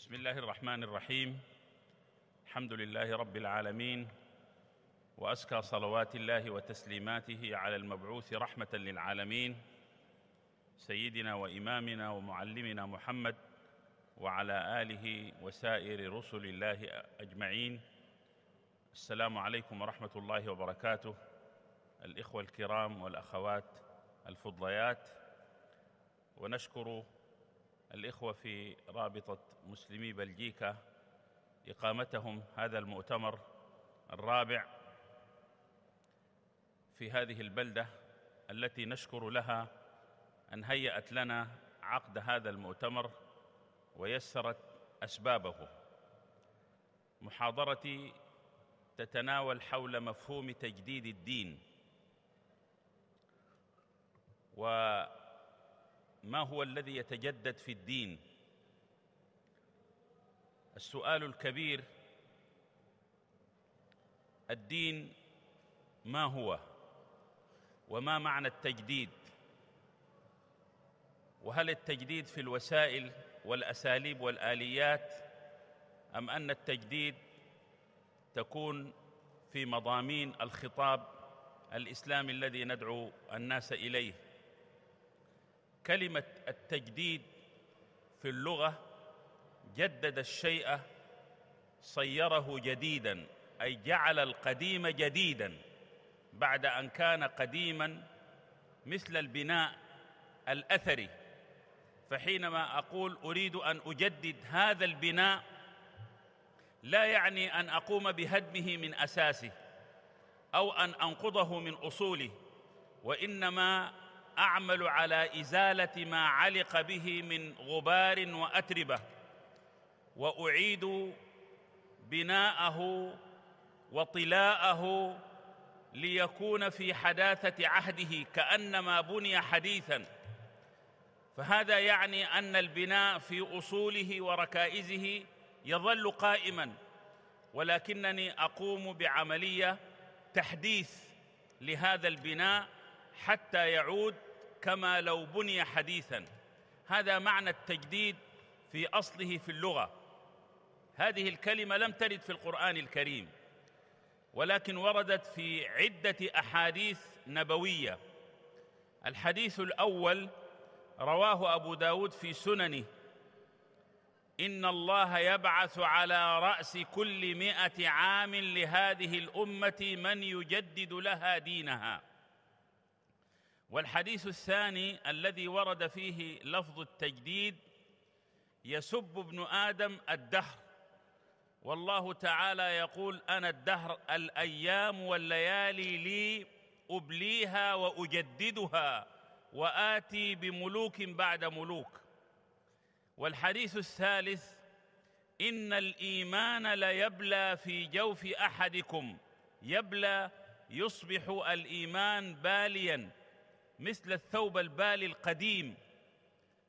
بسم الله الرحمن الرحيم. الحمد لله رب العالمين، وأزكى صلوات الله وتسليماته على المبعوث رحمة للعالمين سيدنا وإمامنا ومعلمنا محمد وعلى آله وسائر رسل الله أجمعين. السلام عليكم ورحمة الله وبركاته. الإخوة الكرام والأخوات الفضليات، ونشكر الإخوة في رابطة مسلمي بلجيكا إقامتهم هذا المؤتمر الرابع في هذه البلدة التي نشكر لها أن هيأت لنا عقد هذا المؤتمر ويسرت أسبابه. محاضرتي تتناول حول مفهوم تجديد الدين، وما هو الذي يتجدد في الدين. السؤال الكبير: الدين ما هو؟ وما معنى التجديد؟ وهل التجديد في الوسائل والأساليب والآليات، أم أن التجديد تكون في مضامين الخطاب الإسلامي الذي ندعو الناس إليه؟ كلمة التجديد في اللغة جدد الشيء صيره جديداً، أي جعل القديم جديداً بعد أن كان قديماً، مثل البناء الأثري. فحينما أقول أريد أن أجدد هذا البناء، لا يعني أن أقوم بهدمه من أساسه أو أن أنقضه من أصوله، وإنما أعمل على إزالة ما علق به من غبار وأتربة، وأعيد بناءه وطلاءه ليكون في حداثة عهده كأنما بني حديثاً. فهذا يعني أن البناء في أصوله وركائزه يظل قائماً، ولكنني أقوم بعملية تحديث لهذا البناء حتى يعود كما لو بني حديثاً. هذا معنى التجديد في أصله في اللغة. هذه الكلمة لم ترد في القرآن الكريم، ولكن وردت في عدة أحاديث نبوية. الحديث الأول رواه أبو داود في سننه: إن الله يبعث على رأس كل 100 عام لهذه الأمة من يجدد لها دينها. والحديث الثاني الذي ورد فيه لفظ التجديد: يسب ابن آدم الدهر، والله تعالى يقول: أنا الدهر، الأيام والليالي لي أبليها وأجددها وآتي بملوك بعد ملوك. والحديث الثالث: إن الإيمان ليبلى في جوف أحدكم، يبلى يصبح الإيمان بالياً مثل الثوب البالي القديم.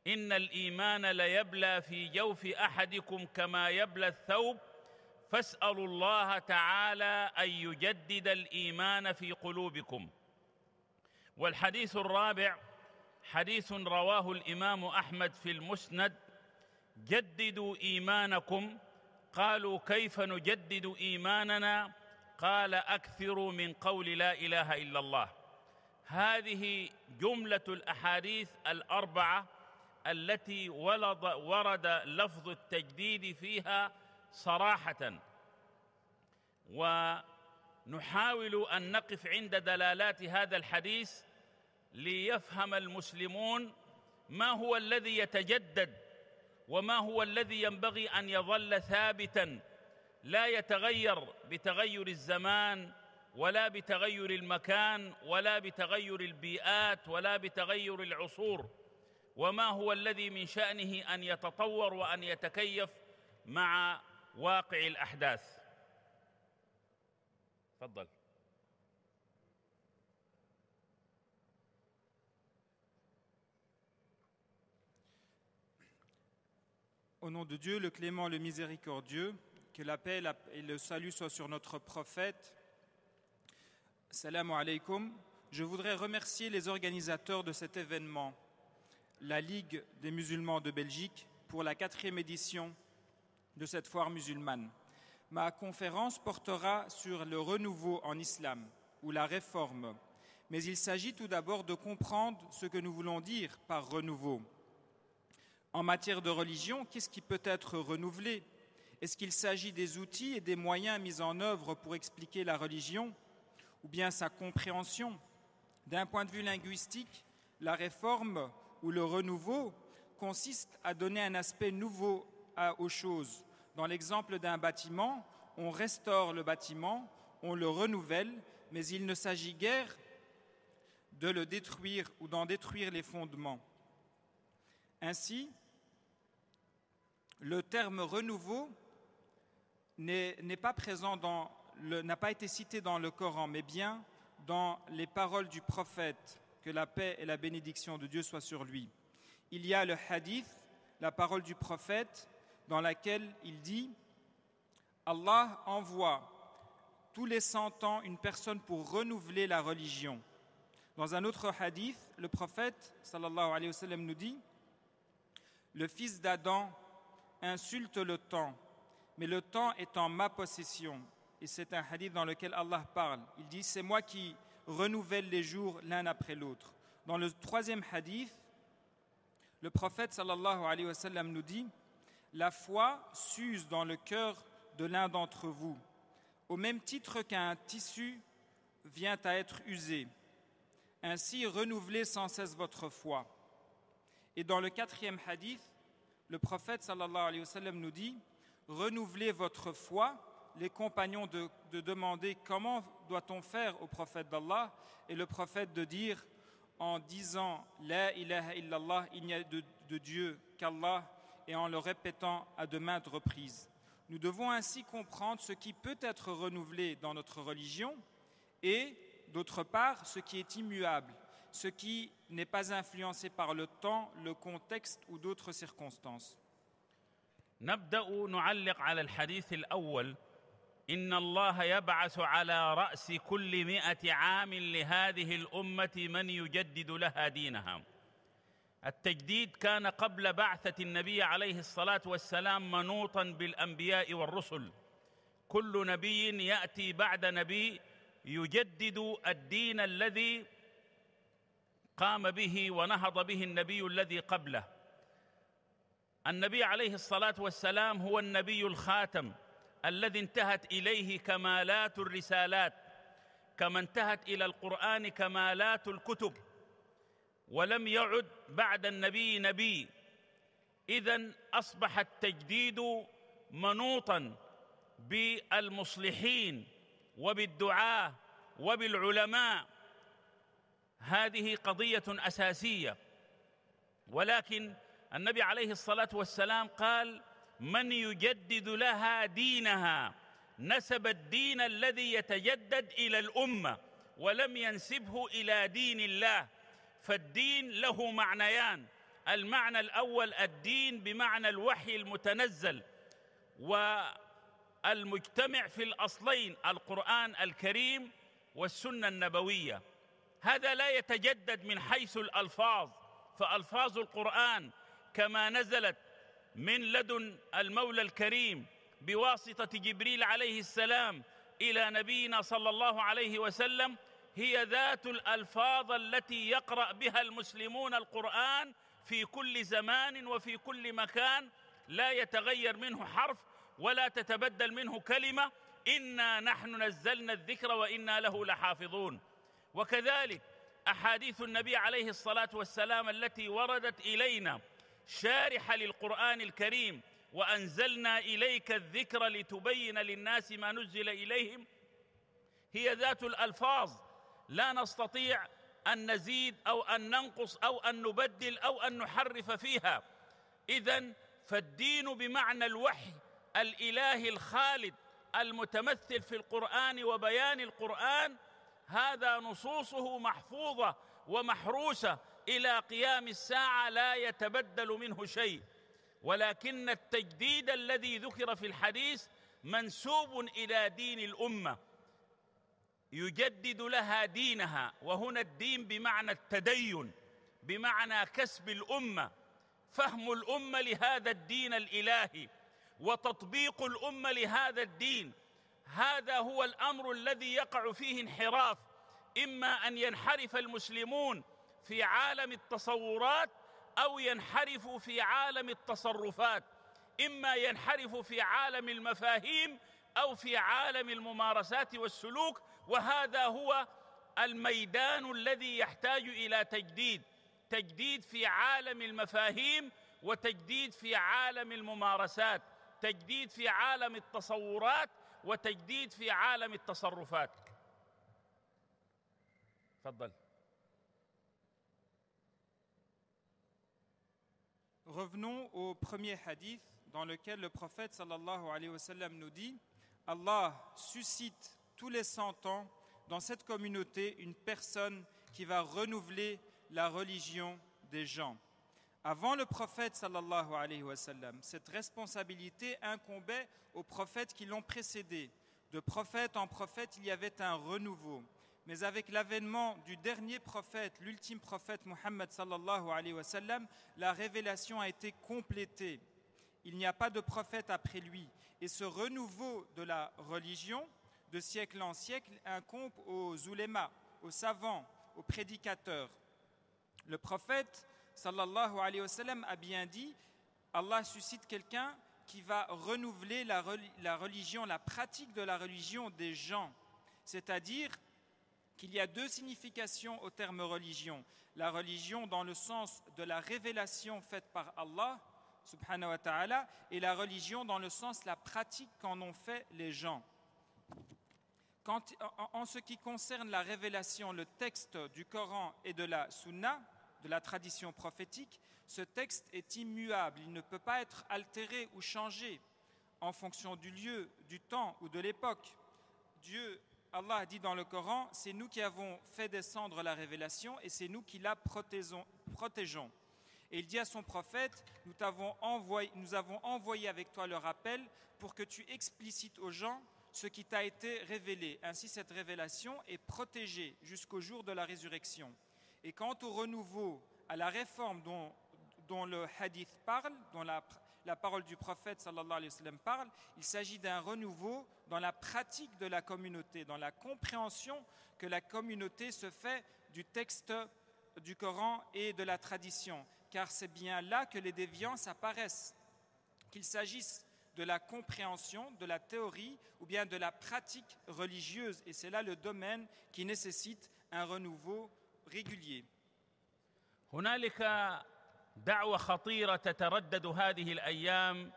إن الإيمان ليبلى في جوف أحدكم كما يبلى الثوب، فاسألوا الله تعالى أن يجدد الإيمان في قلوبكم. والحديث الرابع حديث رواه الإمام أحمد في المسند: جددوا إيمانكم. قالوا: كيف نجدد إيماننا؟ قال: أكثروا من قول لا إله إلا الله. هذه جملة الأحاديث الأربعة التي ورد لفظ التجديد فيها صراحة، ونحاول أن نقف عند دلالات هذا الحديث ليفهم المسلمون ما هو الذي يتجدد، وما هو الذي ينبغي أن يظل ثابتاً لا يتغير بتغير الزمان ولا بتغير المكان ولا بتغير البيئات ولا بتغير العصور، وما هو الذي من شأنه أن يتطور وأن يتكيف مع واقع الأحداث. تفضل. Au nom de Dieu, le clément, le miséricordieux, que la paix et le salut soient sur notre prophète. Assalamu alaikum. Je voudrais remercier les organisateurs de cet événement, la Ligue des musulmans de Belgique, pour la 4e édition de cette foire musulmane. Ma conférence portera sur le renouveau en islam ou la réforme, mais il s'agit tout d'abord de comprendre ce que nous voulons dire par renouveau. En matière de religion, qu'est-ce qui peut être renouvelé? Est-ce qu'il s'agit des outils et des moyens mis en œuvre pour expliquer la religion ou bien sa compréhension? D'un point de vue linguistique, la réforme ou le renouveau consiste à donner un aspect nouveau aux choses. Dans l'exemple d'un bâtiment, on restaure le bâtiment, on le renouvelle, mais il ne s'agit guère de le détruire ou d'en détruire les fondements. Ainsi, le terme renouveau n'est pas présent n'a pas été cité dans le Coran, mais bien dans les paroles du prophète, que la paix et la bénédiction de Dieu soient sur lui. Il y a le hadith, la parole du prophète, dans laquelle il dit « Allah envoie tous les 100 ans une personne pour renouveler la religion ». Dans un autre hadith, le prophète, sallallahu alayhi wa sallam, nous dit « Le fils d'Adam insulte le temps, mais le temps est en ma possession. » Et c'est un hadith dans lequel Allah parle. Il dit « C'est moi qui renouvelle les jours l'un après l'autre ». Dans le troisième hadith, le prophète sallallahu alayhi wa sallam nous dit « La foi s'use dans le cœur de l'un d'entre vous, au même titre qu'un tissu vient à être usé. Ainsi, renouvelez sans cesse votre foi. » Et dans le quatrième hadith, le prophète sallallahu alayhi wa sallam nous dit « Renouvelez votre foi ». Les compagnons de demander comment doit-on faire au prophète d'Allah, et le prophète de dire en disant La ilaha illallah, il n'y a de Dieu qu'Allah, et en le répétant à de maintes reprises. Nous devons ainsi comprendre ce qui peut être renouvelé dans notre religion et, d'autre part, ce qui est immuable, ce qui n'est pas influencé par le temps, le contexte ou d'autres circonstances. نبدأ نعلق على الحديث الأول. إن الله يبعث على رأس كل 100 عام لهذه الأمة من يجدد لها دينها. التجديد كان قبل بعثة النبي عليه الصلاة والسلام منوطا بالأنبياء والرسل. كل نبي يأتي بعد نبي يجدد الدين الذي قام به ونهض به النبي الذي قبله. النبي عليه الصلاة والسلام هو النبي الخاتم الذي انتهت إليه كمالات الرسالات، كما انتهت إلى القرآن كمالات الكتب، ولم يعد بعد النبي نبي. إذن أصبح التجديد منوطا بالمصلحين وبالدعاة وبالعلماء. هذه قضية أساسية، ولكن النبي عليه الصلاة والسلام قال من يجدد لها دينها، نسب الدين الذي يتجدد إلى الأمة ولم ينسبه إلى دين الله. فالدين له معنيان: المعنى الأول الدين بمعنى الوحي المتنزل والمجتمع في الأصلين القرآن الكريم والسنة النبوية. هذا لا يتجدد من حيث الألفاظ، فألفاظ القرآن كما نزلت من لدن المولى الكريم بواسطة جبريل عليه السلام إلى نبينا صلى الله عليه وسلم هي ذات الألفاظ التي يقرأ بها المسلمون القرآن في كل زمان وفي كل مكان، لا يتغير منه حرف ولا تتبدل منه كلمة. إنا نحن نزلنا الذكر وإنا له لحافظون. وكذلك أحاديث النبي عليه الصلاة والسلام التي وردت إلينا شارحة للقرآن الكريم: وأنزلنا إليك الذكر لتبين للناس ما نزل إليهم، هي ذات الألفاظ لا نستطيع أن نزيد أو أن ننقص أو أن نبدل أو أن نحرف فيها. إذن فالدين بمعنى الوحي الإلهي الخالد المتمثل في القرآن وبيان القرآن، هذا نصوصه محفوظة ومحروسة إلى قيام الساعة لا يتبدل منه شيء. ولكن التجديد الذي ذكر في الحديث منسوب إلى دين الأمة، يجدد لها دينها. وهنا الدين بمعنى التدين، بمعنى كسب الأمة، فهم الأمة لهذا الدين الإلهي وتطبيق الأمة لهذا الدين. هذا هو الأمر الذي يقع فيه انحراف، إما أن ينحرف المسلمون في عالم التصورات أو ينحرفوا في عالم التصرفات، إما ينحرفوا في عالم المفاهيم أو في عالم الممارسات والسلوك. وهذا هو الميدان الذي يحتاج إلى تجديد في عالم المفاهيم، وتجديد في عالم الممارسات، تجديد في عالم التصورات، وتجديد في عالم التصرفات. تفضل. Revenons au premier hadith dans lequel le prophète sallallahu alayhi wa sallam nous dit: Allah suscite tous les 100 ans dans cette communauté une personne qui va renouveler la religion des gens. Avant le prophète sallallahu alayhi wa sallam, cette responsabilité incombait aux prophètes qui l'ont précédé. De prophète en prophète, il y avait un renouveau. Mais avec l'avènement du dernier prophète, l'ultime prophète Muhammad sallallahu alayhi wa sallam, la révélation a été complétée. Il n'y a pas de prophète après lui. Et ce renouveau de la religion, de siècle en siècle, incombe aux ulémas, aux savants, aux prédicateurs. Le prophète sallallahu alayhi wa sallam a bien dit: Allah suscite quelqu'un qui va renouveler la religion, la pratique de la religion des gens. C'est-à-dire qu'il y a deux significations au terme religion. La religion dans le sens de la révélation faite par Allah subhanahu wa ta'ala, et la religion dans le sens la pratique qu'en ont fait les gens. En ce qui concerne la révélation, le texte du Coran et de la Sunna, de la tradition prophétique, ce texte est immuable, il ne peut pas être altéré ou changé en fonction du lieu, du temps ou de l'époque. Allah a dit dans le Coran: c'est nous qui avons fait descendre la révélation et c'est nous qui la protégeons. Et il dit à son prophète: nous avons envoyé avec toi le rappel pour que tu explicites aux gens ce qui t'a été révélé. Ainsi, cette révélation est protégée jusqu'au jour de la résurrection. Et quant au renouveau, à la réforme dont le hadith parle, dont la parole du prophète sallallahu alayhi wa sallam parle, il s'agit d'un renouveau dans la pratique de la communauté, dans la compréhension que la communauté se fait du texte du Coran et de la tradition, car c'est bien là que les déviances apparaissent, qu'il s'agisse de la compréhension, de la théorie ou bien de la pratique religieuse, et c'est là le domaine qui nécessite un renouveau régulier. هنالك دعوة خطيرة تتردد هذه الأيام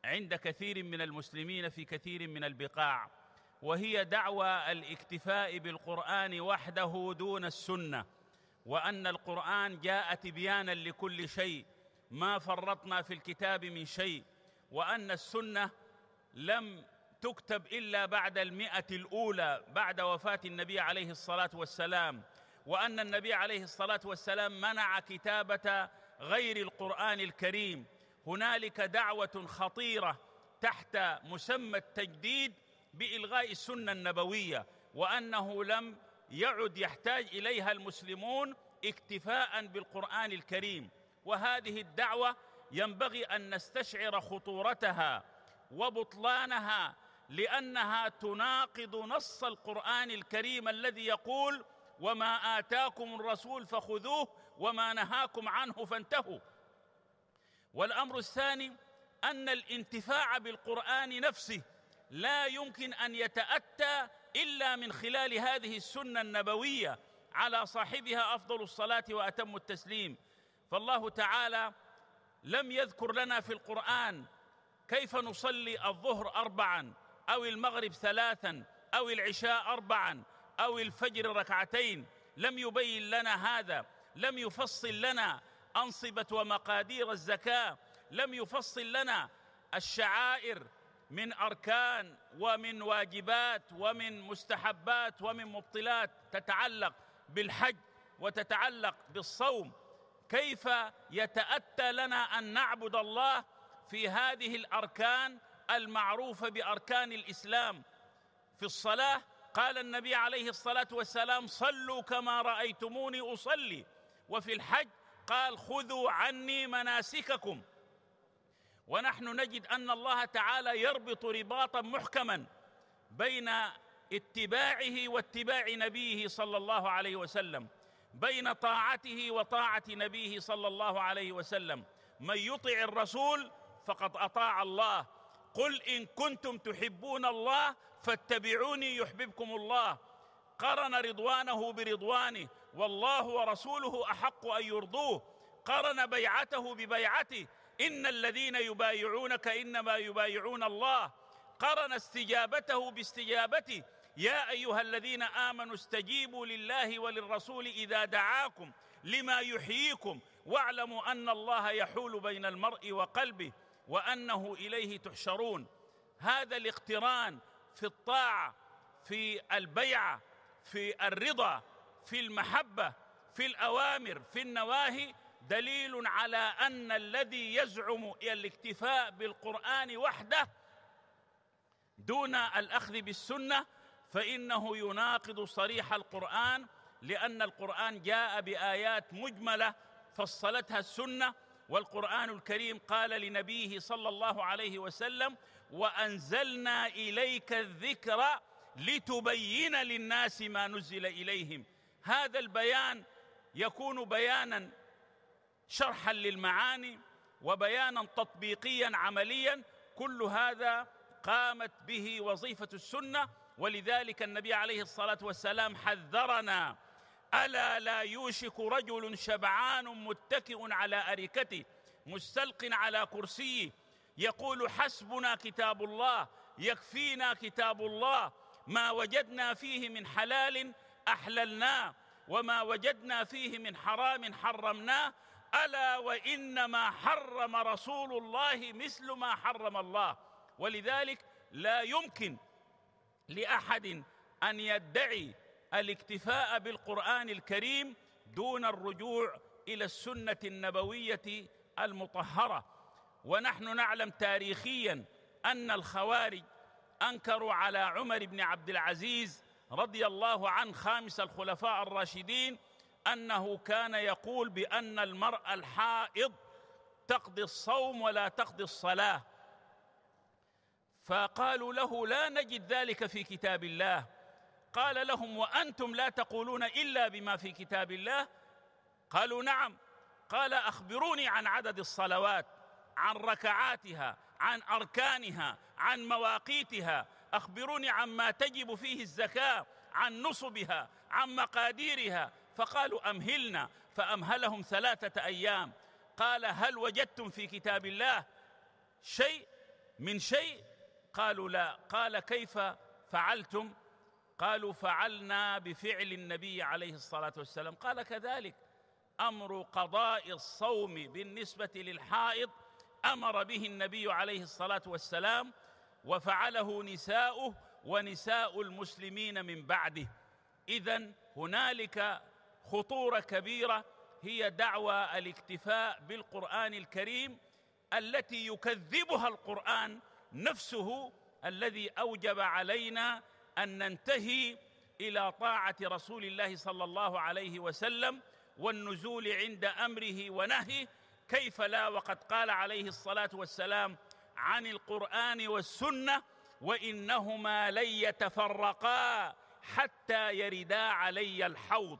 عند كثير من المسلمين في كثير من البقاع، وهي دعوة الاكتفاء بالقرآن وحده دون السنة، وأن القرآن جاء تبيانا لكل شيء، ما فرطنا في الكتاب من شيء، وأن السنة لم تكتب إلا بعد 100 الأولى بعد وفاة النبي عليه الصلاة والسلام، وأن النبي عليه الصلاة والسلام منع كتابة غير القرآن الكريم. هنالك دعوة خطيرة تحت مسمى التجديد بإلغاء السنة النبوية، وأنه لم يعد يحتاج إليها المسلمون اكتفاء بالقرآن الكريم. وهذه الدعوة ينبغي أن نستشعر خطورتها وبطلانها، لأنها تناقض نص القرآن الكريم الذي يقول: وما آتاكم الرسول فخذوه وما نهاكم عنه فانتهوا. والأمر الثاني أن الانتفاع بالقرآن نفسه لا يمكن أن يتأتى إلا من خلال هذه السنة النبوية على صاحبها أفضل الصلاة وأتم التسليم. فالله تعالى لم يذكر لنا في القرآن كيف نصلي الظهر 4 أو المغرب 3 أو العشاء 4 أو الفجر 2، لم يبين لنا هذا، لم يفصل لنا أنصبة ومقادير الزكاة، لم يفصل لنا الشعائر من أركان ومن واجبات ومن مستحبات ومن مبطلات تتعلق بالحج وتتعلق بالصوم. كيف يتأتى لنا أن نعبد الله في هذه الأركان المعروفة بأركان الإسلام؟ في الصلاة قال النبي عليه الصلاة والسلام: صلوا كما رأيتموني أصلي. وفي الحج قال: خذوا عني مناسككم. ونحن نجد أن الله تعالى يربط رباطا محكما بين اتباعه واتباع نبيه صلى الله عليه وسلم، بين طاعته وطاعة نبيه صلى الله عليه وسلم. من يطع الرسول فقد أطاع الله. قل إن كنتم تحبون الله فاتبعوني يحببكم الله. قرن رضوانه برضوانه، والله ورسوله أحق أن يرضوه. قرن بيعته ببيعته، إن الذين يبايعونك إنما يبايعون الله. قرن استجابته باستجابته، يا أيها الذين آمنوا استجيبوا لله وللرسول إذا دعاكم لما يحييكم واعلموا أن الله يحول بين المرء وقلبه وأنه إليه تحشرون. هذا الاقتران في الطاعة، في البيعة، في الرضا، في المحبة، في الأوامر، في النواهي، دليل على أن الذي يزعم الاكتفاء بالقرآن وحده دون الأخذ بالسنة فإنه يناقض صريح القرآن، لأن القرآن جاء بآيات مجملة فصلتها السنة. والقرآن الكريم قال لنبيه صلى الله عليه وسلم: وأنزلنا إليك الذكر لتبين للناس ما نزل إليهم. هذا البيان يكون بيانا شرحا للمعاني وبيانا تطبيقيا عمليا، كل هذا قامت به وظيفة السنة. ولذلك النبي عليه الصلاة والسلام حذرنا: ألا لا يوشك رجل شبعان متكئ على أريكته مستلق على كرسيه يقول حسبنا كتاب الله يكفينا كتاب الله ما وجدنا فيه من حلال أحللناه وما وجدنا فيه من حرام حرمناه ألا وإنما حرم رسول الله مثل ما حرم الله. ولذلك لا يمكن لأحد أن يدعي الاكتفاء بالقرآن الكريم دون الرجوع إلى السنة النبوية المطهرة. ونحن نعلم تاريخيا أن الخوارج أنكروا على عمر بن عبد العزيز رضي الله عنه خامس الخلفاء الراشدين أنه كان يقول بأن المرأة الحائض تقضي الصوم ولا تقضي الصلاة، فقالوا له: لا نجد ذلك في كتاب الله. قال لهم: وأنتم لا تقولون إلا بما في كتاب الله؟ قالوا: نعم. قال: أخبروني عن عدد الصلوات، عن ركعاتها، عن أركانها، عن مواقيتها، أخبروني عما تجب فيه الزكاة، عن نصبها، عن مقاديرها. فقالوا: أمهلنا. فأمهلهم 3 أيام. قال: هل وجدتم في كتاب الله شيء من شيء؟ قالوا: لا. قال: كيف فعلتم؟ قالوا: فعلنا بفعل النبي عليه الصلاة والسلام. قال: كذلك أمر قضاء الصوم بالنسبة للحائض أمر به النبي عليه الصلاة والسلام، وفعله نساؤه ونساء المسلمين من بعده. إذن هنالك خطورة كبيرة هي دعوى الاكتفاء بالقرآن الكريم التي يكذبها القرآن نفسه، الذي أوجب علينا أن ننتهي إلى طاعة رسول الله صلى الله عليه وسلم والنزول عند أمره ونهيه. كيف لا وقد قال عليه الصلاة والسلام عن القرآن والسنة: وإنهما لن يتفرقا حتى يردا علي الحوض.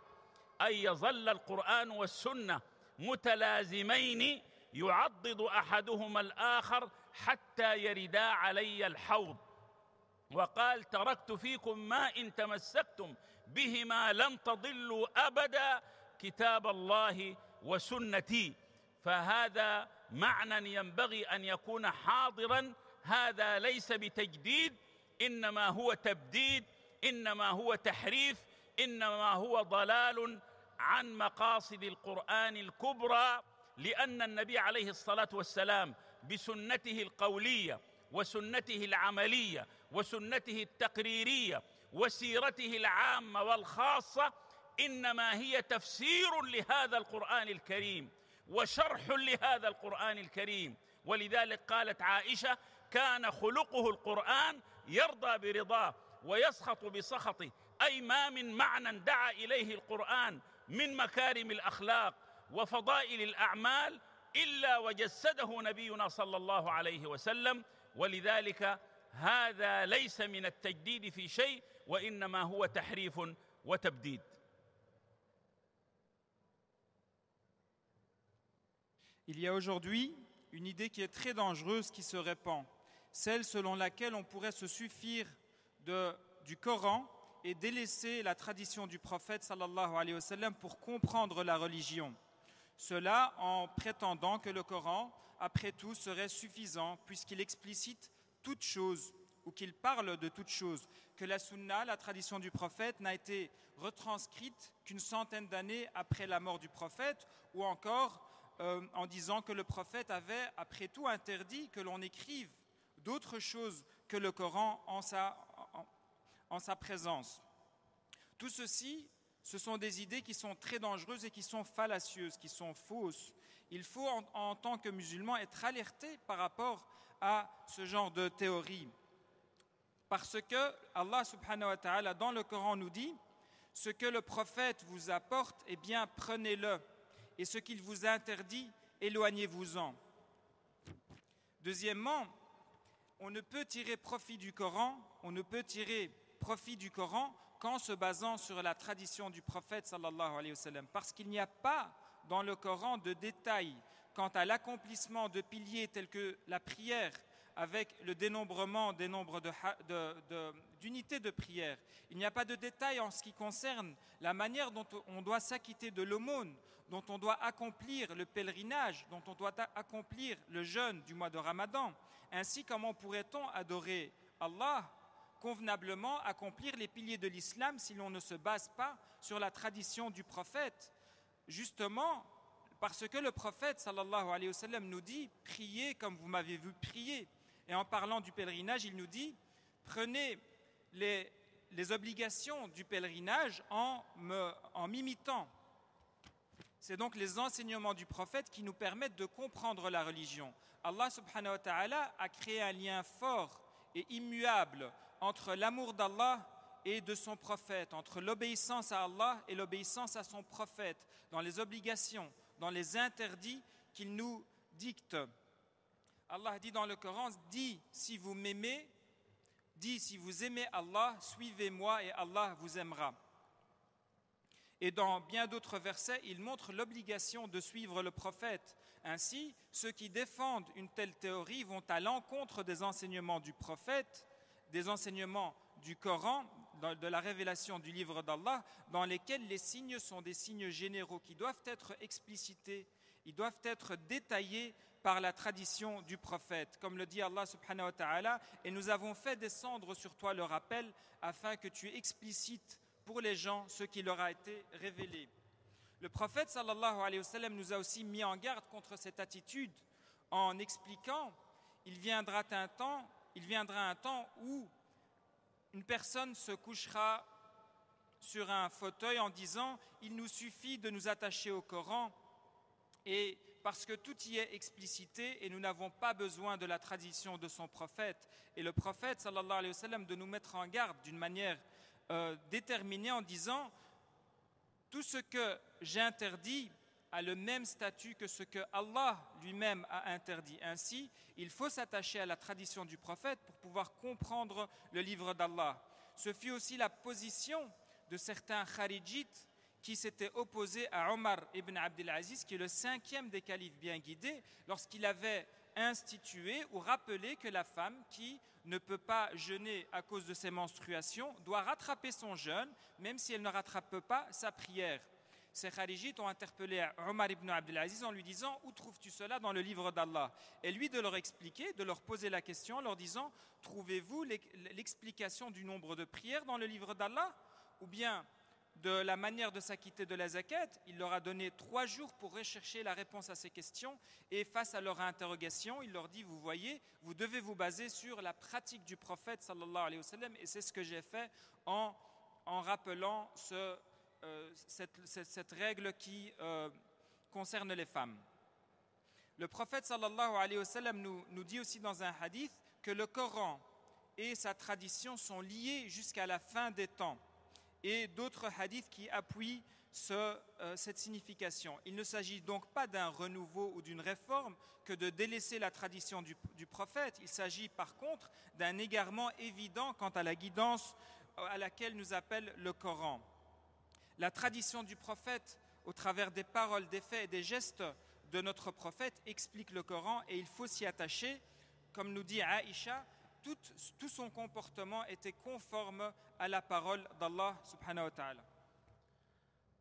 أي يظل القرآن والسنة متلازمين يعضد أحدهما الآخر حتى يردا علي الحوض. وقال: تركت فيكم ما إن تمسكتم بهما لن تضلوا أبدا، كتاب الله وسنتي. فهذا معنى ينبغي أن يكون حاضرا. هذا ليس بتجديد، إنما هو تبديد، إنما هو تحريف، إنما هو ضلال عن مقاصد القرآن الكبرى. لأن النبي عليه الصلاة والسلام بسنته القولية وسنته العملية وسنته التقريرية وسيرته العامة والخاصة إنما هي تفسير لهذا القرآن الكريم وشرح لهذا القرآن الكريم. ولذلك قالت عائشة: كان خلقه القرآن يرضى برضاه ويسخط بسخطه. أي ما من معنى دعا إليه القرآن من مكارم الأخلاق وفضائل الأعمال إلا وجسده نبينا صلى الله عليه وسلم. ولذلك هذا ليس من التجديد في شيء، وإنما هو تحريف وتبديد. Il y a aujourd'hui une idée qui est très dangereuse qui se répand, celle selon laquelle on pourrait se suffire du Coran et délaisser la tradition du prophète sallallahu alayhi wa sallam pour comprendre la religion. Cela en prétendant que le Coran, après tout, serait suffisant puisqu'il explicite toute chose ou qu'il parle de toute chose, que la sunna, la tradition du prophète, n'a été retranscrite qu'une centaine d'années après la mort du prophète, ou encore en disant que le prophète avait, après tout, interdit que l'on écrive d'autres choses que le Coran en sa présence. Tout ceci, ce sont des idées qui sont très dangereuses et qui sont fallacieuses, qui sont fausses. Il faut, en tant que musulman, être alerté par rapport à ce genre de théorie. Parce que Allah subhanahu wa ta'ala, dans le Coran, nous dit « Ce que le prophète vous apporte, eh bien, prenez-le. Et ce qu'il vous interdit, éloignez-vous-en. » Deuxièmement, on ne peut tirer profit du Coran, qu'en se basant sur la tradition du prophète sallallahu alayhi wa sallam, parce qu'il n'y a pas dans le Coran de détails quant à l'accomplissement de piliers tels que la prière, avec le dénombrement des nombres d'unités de prière. Il n'y a pas de détails en ce qui concerne la manière dont on doit s'acquitter de l'aumône, dont on doit accomplir le pèlerinage, dont on doit accomplir le jeûne du mois de Ramadan. Ainsi, comment pourrait-on adorer Allah convenablement, accomplir les piliers de l'islam si l'on ne se base pas sur la tradition du prophète? Justement, parce que le prophète sallallahu alayhi wa sallam nous dit « Priez comme vous m'avez vu prier ». Et en parlant du pèlerinage, il nous dit « Prenez les obligations du pèlerinage en m'imitant ». C'est donc les enseignements du prophète qui nous permettent de comprendre la religion. Allah subhanahu wa ta'ala a créé un lien fort et immuable entre l'amour d'Allah et de son prophète, entre l'obéissance à Allah et l'obéissance à son prophète, dans les obligations, dans les interdits qu'il nous dicte. Allah dit dans le Coran, dit si vous m'aimez, dit si vous aimez Allah, suivez-moi et Allah vous aimera. Et dans bien d'autres versets, il montre l'obligation de suivre le prophète. Ainsi, ceux qui défendent une telle théorie vont à l'encontre des enseignements du prophète, des enseignements du Coran, de la révélation du livre d'Allah, dans lesquels les signes sont des signes généraux qui doivent être explicités, ils doivent être détaillés par la tradition du prophète. Comme le dit Allah subhanahu wa ta'ala, et nous avons fait descendre sur toi le rappel afin que tu explicites pour les gens ce qui leur a été révélé. Le prophète sallallahu alayhi wa sallam nous a aussi mis en garde contre cette attitude en expliquant il viendra un temps où une personne se couchera sur un fauteuil en disant il nous suffit de nous attacher au Coran et parce que tout y est explicité et nous n'avons pas besoin de la tradition de son prophète. Et le prophète sallallahu alayhi wa sallam de nous mettre en garde d'une manière déterminée en disant tout ce que j'ai interdit a le même statut que ce que Allah lui-même a interdit. Ainsi, il faut s'attacher à la tradition du prophète pour pouvoir comprendre le livre d'Allah. Ce fut aussi la position de certains kharijites qui s'étaient opposés à Omar ibn Abdel Aziz, qui est le 5e des califes bien guidés, lorsqu'il avait institué ou rappelé que la femme qui ne peut pas jeûner à cause de ses menstruations doit rattraper son jeûne, même si elle ne rattrape pas sa prière. Ces kharijites ont interpellé Omar ibn Abdel Aziz en lui disant « Où trouves-tu cela dans le livre d'Allah ?» Et lui de leur expliquer, de leur poser la question en leur disant « Trouvez-vous l'explication du nombre de prières dans le livre d'Allah ?» Ou bien de la manière de s'acquitter de la zakat. Il leur a donné 3 jours pour rechercher la réponse à ces questions et face à leur interrogation, il leur dit « Vous voyez, vous devez vous baser sur la pratique du prophète sallallahu alayhi wa sallam et c'est ce que j'ai fait en rappelant cette règle qui concerne les femmes. » Le prophète sallallahu alayhi wa sallam nous dit aussi dans un hadith que le Coran et sa tradition sont liés jusqu'à la fin des temps. et d'autres hadiths qui appuient cette signification. Il ne s'agit donc pas d'un renouveau ou d'une réforme que de délaisser la tradition du prophète. Il s'agit par contre d'un égarement évident quant à la guidance à laquelle nous appelle le Coran. La tradition du prophète, au travers des paroles, des faits et des gestes de notre prophète, explique le Coran et il faut s'y attacher. Comme nous dit Aïcha, tout son comportement était conforme à la parole d'Allah subhanahu wa ta'ala.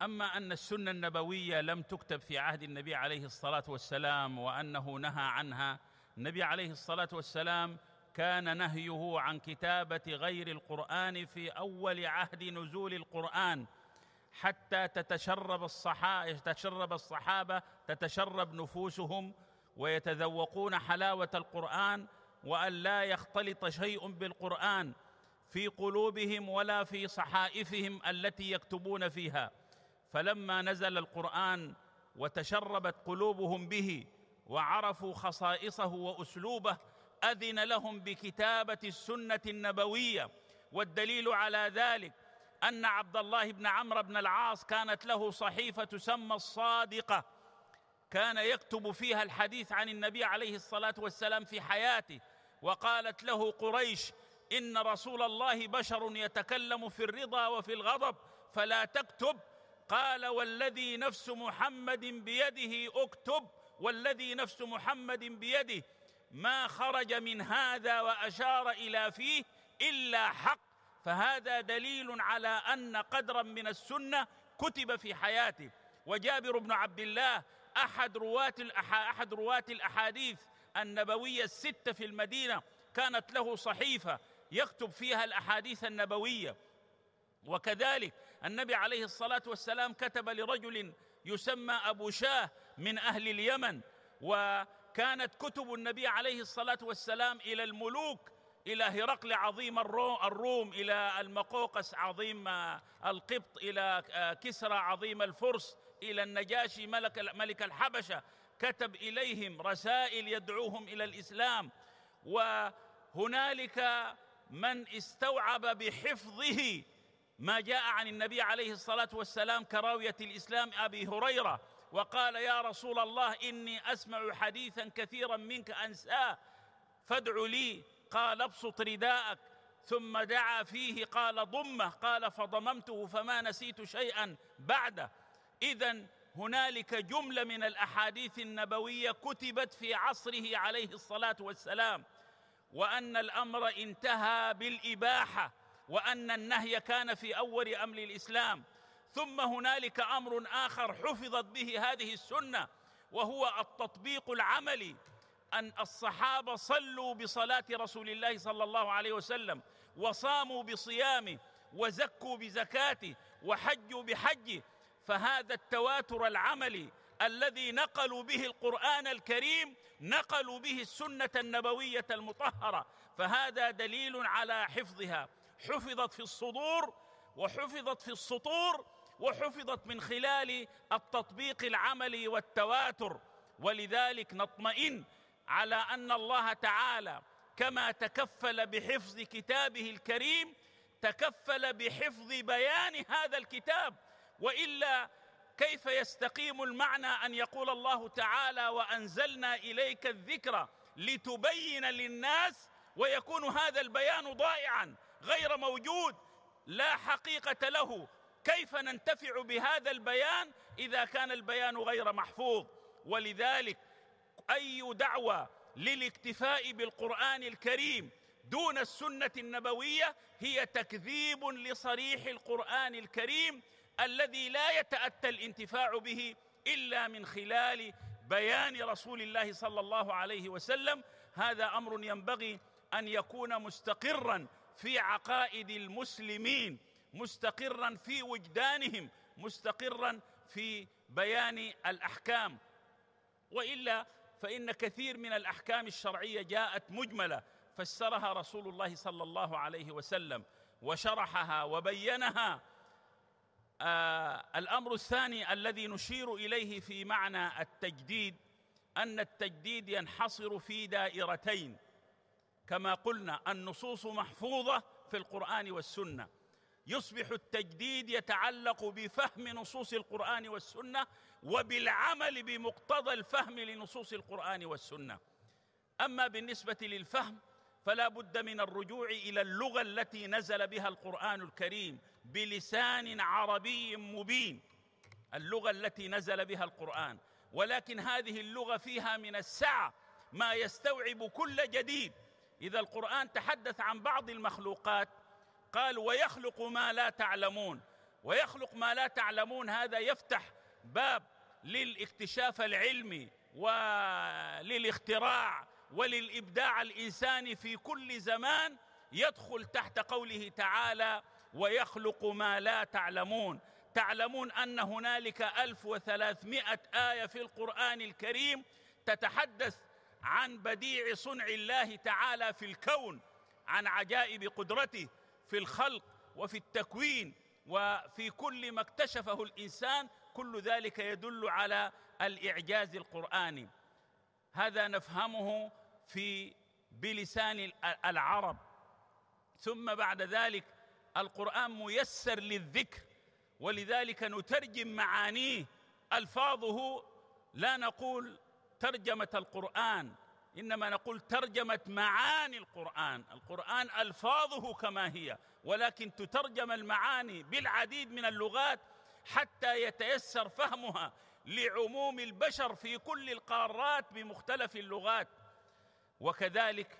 أما أن السنة النبوية لم تكتب في عهد النبي عليه الصلاة والسلام وأنه نهى عنها، النبي عليه الصلاة والسلام كان نهيه عن كتابة غير القرآن في أول عهد نزول القرآن حتى تتشرب الصحابة تتشرب نفوسهم ويتذوقون حلاوة القرآن، وأن لا يختلط شيء بالقرآن في قلوبهم ولا في صحائفهم التي يكتبون فيها. فلما نزل القرآن وتشربت قلوبهم به وعرفوا خصائصه وأسلوبه أذن لهم بكتابة السنة النبوية. والدليل على ذلك أن عبد الله بن عمرو بن العاص كانت له صحيفة تسمى الصادقة، كان يكتب فيها الحديث عن النبي عليه الصلاة والسلام في حياته. وقالت له قريش: إن رسول الله بشر يتكلم في الرضا وفي الغضب فلا تكتب. قال: والذي نفس محمد بيده اكتب، والذي نفس محمد بيده ما خرج من هذا وأشار إلى فيه إلا حق. فهذا دليل على أن قدرا من السنة كتب في حياته. وجابر بن عبد الله أحد رواة الأحاديث النبوية الستة في المدينة كانت له صحيفة يكتب فيها الأحاديث النبوية. وكذلك النبي عليه الصلاة والسلام كتب لرجل يسمى أبو شاه من أهل اليمن، وكانت كتب النبي عليه الصلاة والسلام إلى الملوك، إلى هرقل عظيم الروم، إلى المقوقس عظيم القبط، إلى كسرى عظيم الفرس، إلى النجاشي ملك الحبشة، كتب إليهم رسائل يدعوهم إلى الإسلام. وهنالك من استوعب بحفظه ما جاء عن النبي عليه الصلاة والسلام كراوية الإسلام أبي هريرة، وقال: يا رسول الله إني أسمع حديثا كثيرا منك أنساه فادع لي. قال: ابسط رداءك. ثم دعا فيه قال: ضمه. قال: فضممته فما نسيت شيئا بعده. إذن هنالك جملة من الأحاديث النبوية كتبت في عصره عليه الصلاة والسلام، وأن الأمر انتهى بالإباحة، وأن النهي كان في أول أمر الإسلام. ثم هنالك أمر آخر حفظت به هذه السنة، وهو التطبيق العملي. أن الصحابة صلوا بصلاة رسول الله صلى الله عليه وسلم، وصاموا بصيامه، وزكوا بزكاته، وحجوا بحجه. فهذا التواتر العملي الذي نقلوا به القرآن الكريم نقلوا به السنة النبوية المطهرة، فهذا دليل على حفظها. حفظت في الصدور، وحفظت في السطور، وحفظت من خلال التطبيق العملي والتواتر. ولذلك نطمئن على أن الله تعالى كما تكفل بحفظ كتابه الكريم تكفل بحفظ بيان هذا الكتاب. وإلا كيف يستقيم المعنى أن يقول الله تعالى: وأنزلنا إليك الذكر لتبين للناس، ويكون هذا البيان ضائعا غير موجود لا حقيقة له؟ كيف ننتفع بهذا البيان إذا كان البيان غير محفوظ؟ ولذلك أي دعوة للاكتفاء بالقرآن الكريم دون السنة النبوية هي تكذيب لصريح القرآن الكريم الذي لا يتأتى الانتفاع به إلا من خلال بيان رسول الله صلى الله عليه وسلم. هذا أمر ينبغي أن يكون مستقرا في عقائد المسلمين، مستقرا في وجدانهم، مستقرا في بيان الأحكام. وإلا فإن كثير من الأحكام الشرعية جاءت مجملة فسرها رسول الله صلى الله عليه وسلم وشرحها وبينها. الأمر الثاني الذي نشير إليه في معنى التجديد أن التجديد ينحصر في دائرتين. كما قلنا النصوص محفوظة في القرآن والسنة، يصبح التجديد يتعلق بفهم نصوص القرآن والسنة وبالعمل بمقتضى الفهم لنصوص القرآن والسنة. أما بالنسبة للفهم فلا بد من الرجوع إلى اللغة التي نزل بها القرآن الكريم بلسان عربي مبين، اللغة التي نزل بها القرآن، ولكن هذه اللغة فيها من السعة ما يستوعب كل جديد. إذا القرآن تحدث عن بعض المخلوقات قال ويخلق ما لا تعلمون، ويخلق ما لا تعلمون هذا يفتح باب للاكتشاف العلمي وللاختراع وللإبداع الإنساني في كل زمان، يدخل تحت قوله تعالى ويخلق ما لا تعلمون. تعلمون أن هنالك 1300 آية في القرآن الكريم تتحدث عن بديع صنع الله تعالى في الكون، عن عجائب قدرته في الخلق وفي التكوين وفي كل ما اكتشفه الإنسان، كل ذلك يدل على الإعجاز القرآني. هذا نفهمه بلسان العرب. ثم بعد ذلك القرآن ميسر للذكر، ولذلك نترجم معانيه. ألفاظه لا نقول ترجمة القرآن، إنما نقول ترجمة معاني القرآن. القرآن ألفاظه كما هي، ولكن تترجم المعاني بالعديد من اللغات حتى يتيسر فهمها لعموم البشر في كل القارات بمختلف اللغات. وكذلك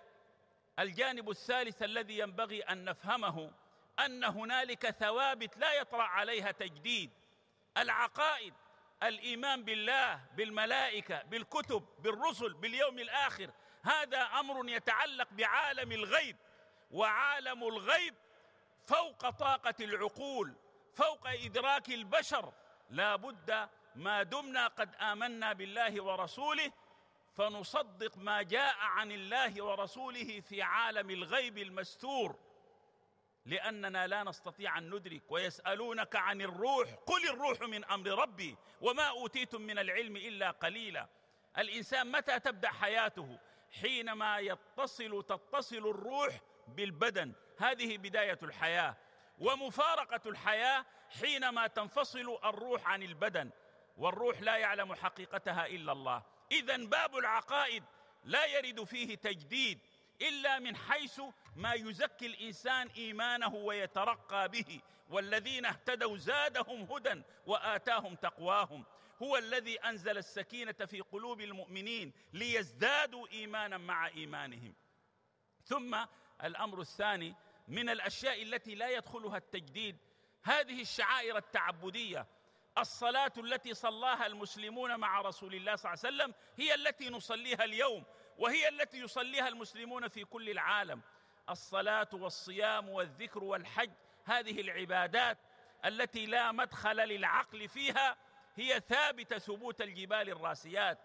الجانب الثالث الذي ينبغي أن نفهمه أن هنالك ثوابت لا يطرأ عليها تجديد. العقائد، الإيمان بالله، بالملائكة، بالكتب، بالرسل، باليوم الآخر، هذا أمر يتعلق بعالم الغيب، وعالم الغيب فوق طاقة العقول، فوق إدراك البشر. لا بد ما دمنا قد آمنا بالله ورسوله فنصدق ما جاء عن الله ورسوله في عالم الغيب المستور، لأننا لا نستطيع أن ندرك. ويسألونك عن الروح قل الروح من أمر ربي وما أوتيتم من العلم إلا قليلا. الإنسان متى تبدأ حياته؟ حينما تتصل الروح بالبدن، هذه بداية الحياة. ومفارقة الحياة حينما تنفصل الروح عن البدن، والروح لا يعلم حقيقتها إلا الله. إذن باب العقائد لا يرد فيه تجديد إلا من حيث ما يزكي الإنسان إيمانه ويترقى به. والذين اهتدوا زادهم هدى وآتاهم تقواهم. هو الذي أنزل السكينة في قلوب المؤمنين ليزدادوا إيمانا مع إيمانهم. ثم الأمر الثاني من الأشياء التي لا يدخلها التجديد هذه الشعائر التعبدية. الصلاة التي صلاها المسلمون مع رسول الله صلى الله عليه وسلم هي التي نصليها اليوم، وهي التي يصليها المسلمون في كل العالم. الصلاة والصيام والذكر والحج، هذه العبادات التي لا مدخل للعقل فيها هي ثابتة ثبوت الجبال الراسيات.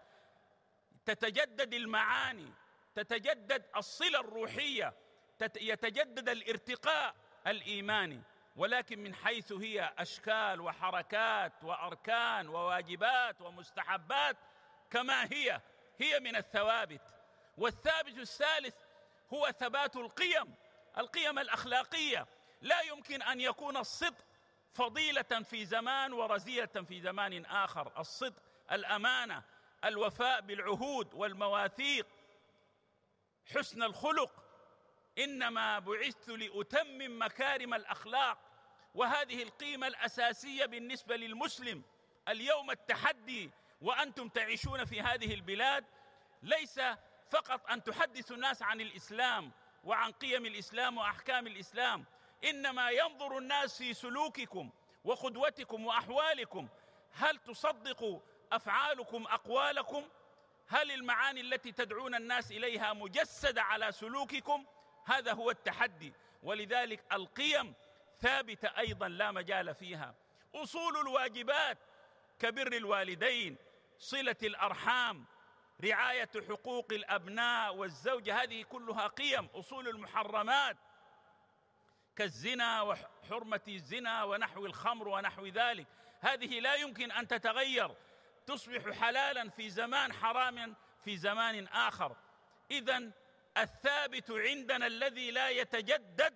تتجدد المعاني، تتجدد الصلة الروحية، يتجدد الارتقاء الإيماني، ولكن من حيث هي أشكال وحركات وأركان وواجبات ومستحبات كما هي من الثوابت. والثابت الثالث هو ثبات القيم الأخلاقية. لا يمكن أن يكون الصدق فضيلة في زمان ورذيلة في زمان آخر. الصدق، الأمانة، الوفاء بالعهود والمواثيق، حسن الخلق. إنما بعثت لأتمم مكارم الأخلاق، وهذه القيمة الأساسية بالنسبة للمسلم. اليوم التحدي وأنتم تعيشون في هذه البلاد ليس فقط أن تحدثوا الناس عن الإسلام وعن قيم الإسلام وأحكام الإسلام، إنما ينظر الناس في سلوككم وقدوتكم وأحوالكم. هل تصدق أفعالكم أقوالكم؟ هل المعاني التي تدعون الناس إليها مجسدة على سلوككم؟ هذا هو التحدي. ولذلك القيم ثابتة أيضا لا مجال فيها. أصول الواجبات كبر الوالدين، صلة الأرحام، رعاية حقوق الأبناء والزوجة، هذه كلها قيم. أصول المحرمات كالزنا وحرمة الزنا ونحو الخمر ونحو ذلك، هذه لا يمكن أن تتغير، تصبح حلالا في زمان، حراما في زمان آخر. إذن الثابت عندنا الذي لا يتجدد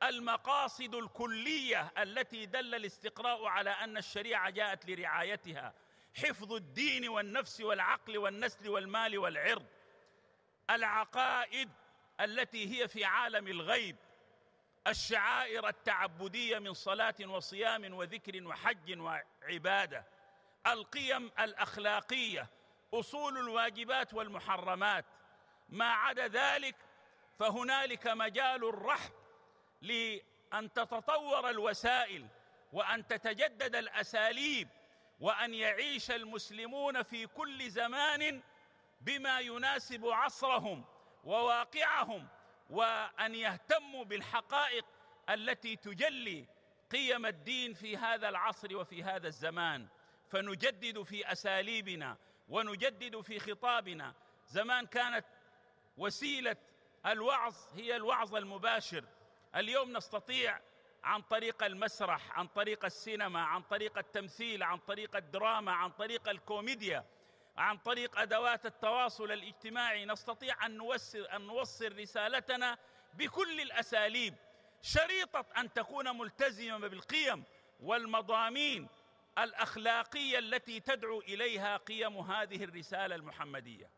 المقاصد الكلية التي دل الاستقراء على أن الشريعة جاءت لرعايتها: حفظ الدين والنفس والعقل والنسل والمال والعرض. العقائد التي هي في عالم الغيب، الشعائر التعبدية من صلاة وصيام وذكر وحج وعبادة، القيم الأخلاقية، أصول الواجبات والمحرمات. ما عدا ذلك فهنالك مجال الرحب لأن تتطور الوسائل وأن تتجدد الأساليب، وأن يعيش المسلمون في كل زمان بما يناسب عصرهم وواقعهم، وأن يهتموا بالحقائق التي تجلي قيم الدين في هذا العصر وفي هذا الزمان. فنجدد في أساليبنا ونجدد في خطابنا. زمان كانت وسيلة الوعظ هي الوعظ المباشر، اليوم نستطيع عن طريق المسرح، عن طريق السينما، عن طريق التمثيل، عن طريق الدراما، عن طريق الكوميديا، عن طريق أدوات التواصل الاجتماعي، نستطيع أن نوصل رسالتنا بكل الأساليب، شريطة أن تكون ملتزمة بالقيم والمضامين الأخلاقية التي تدعو إليها قيم هذه الرسالة المحمدية.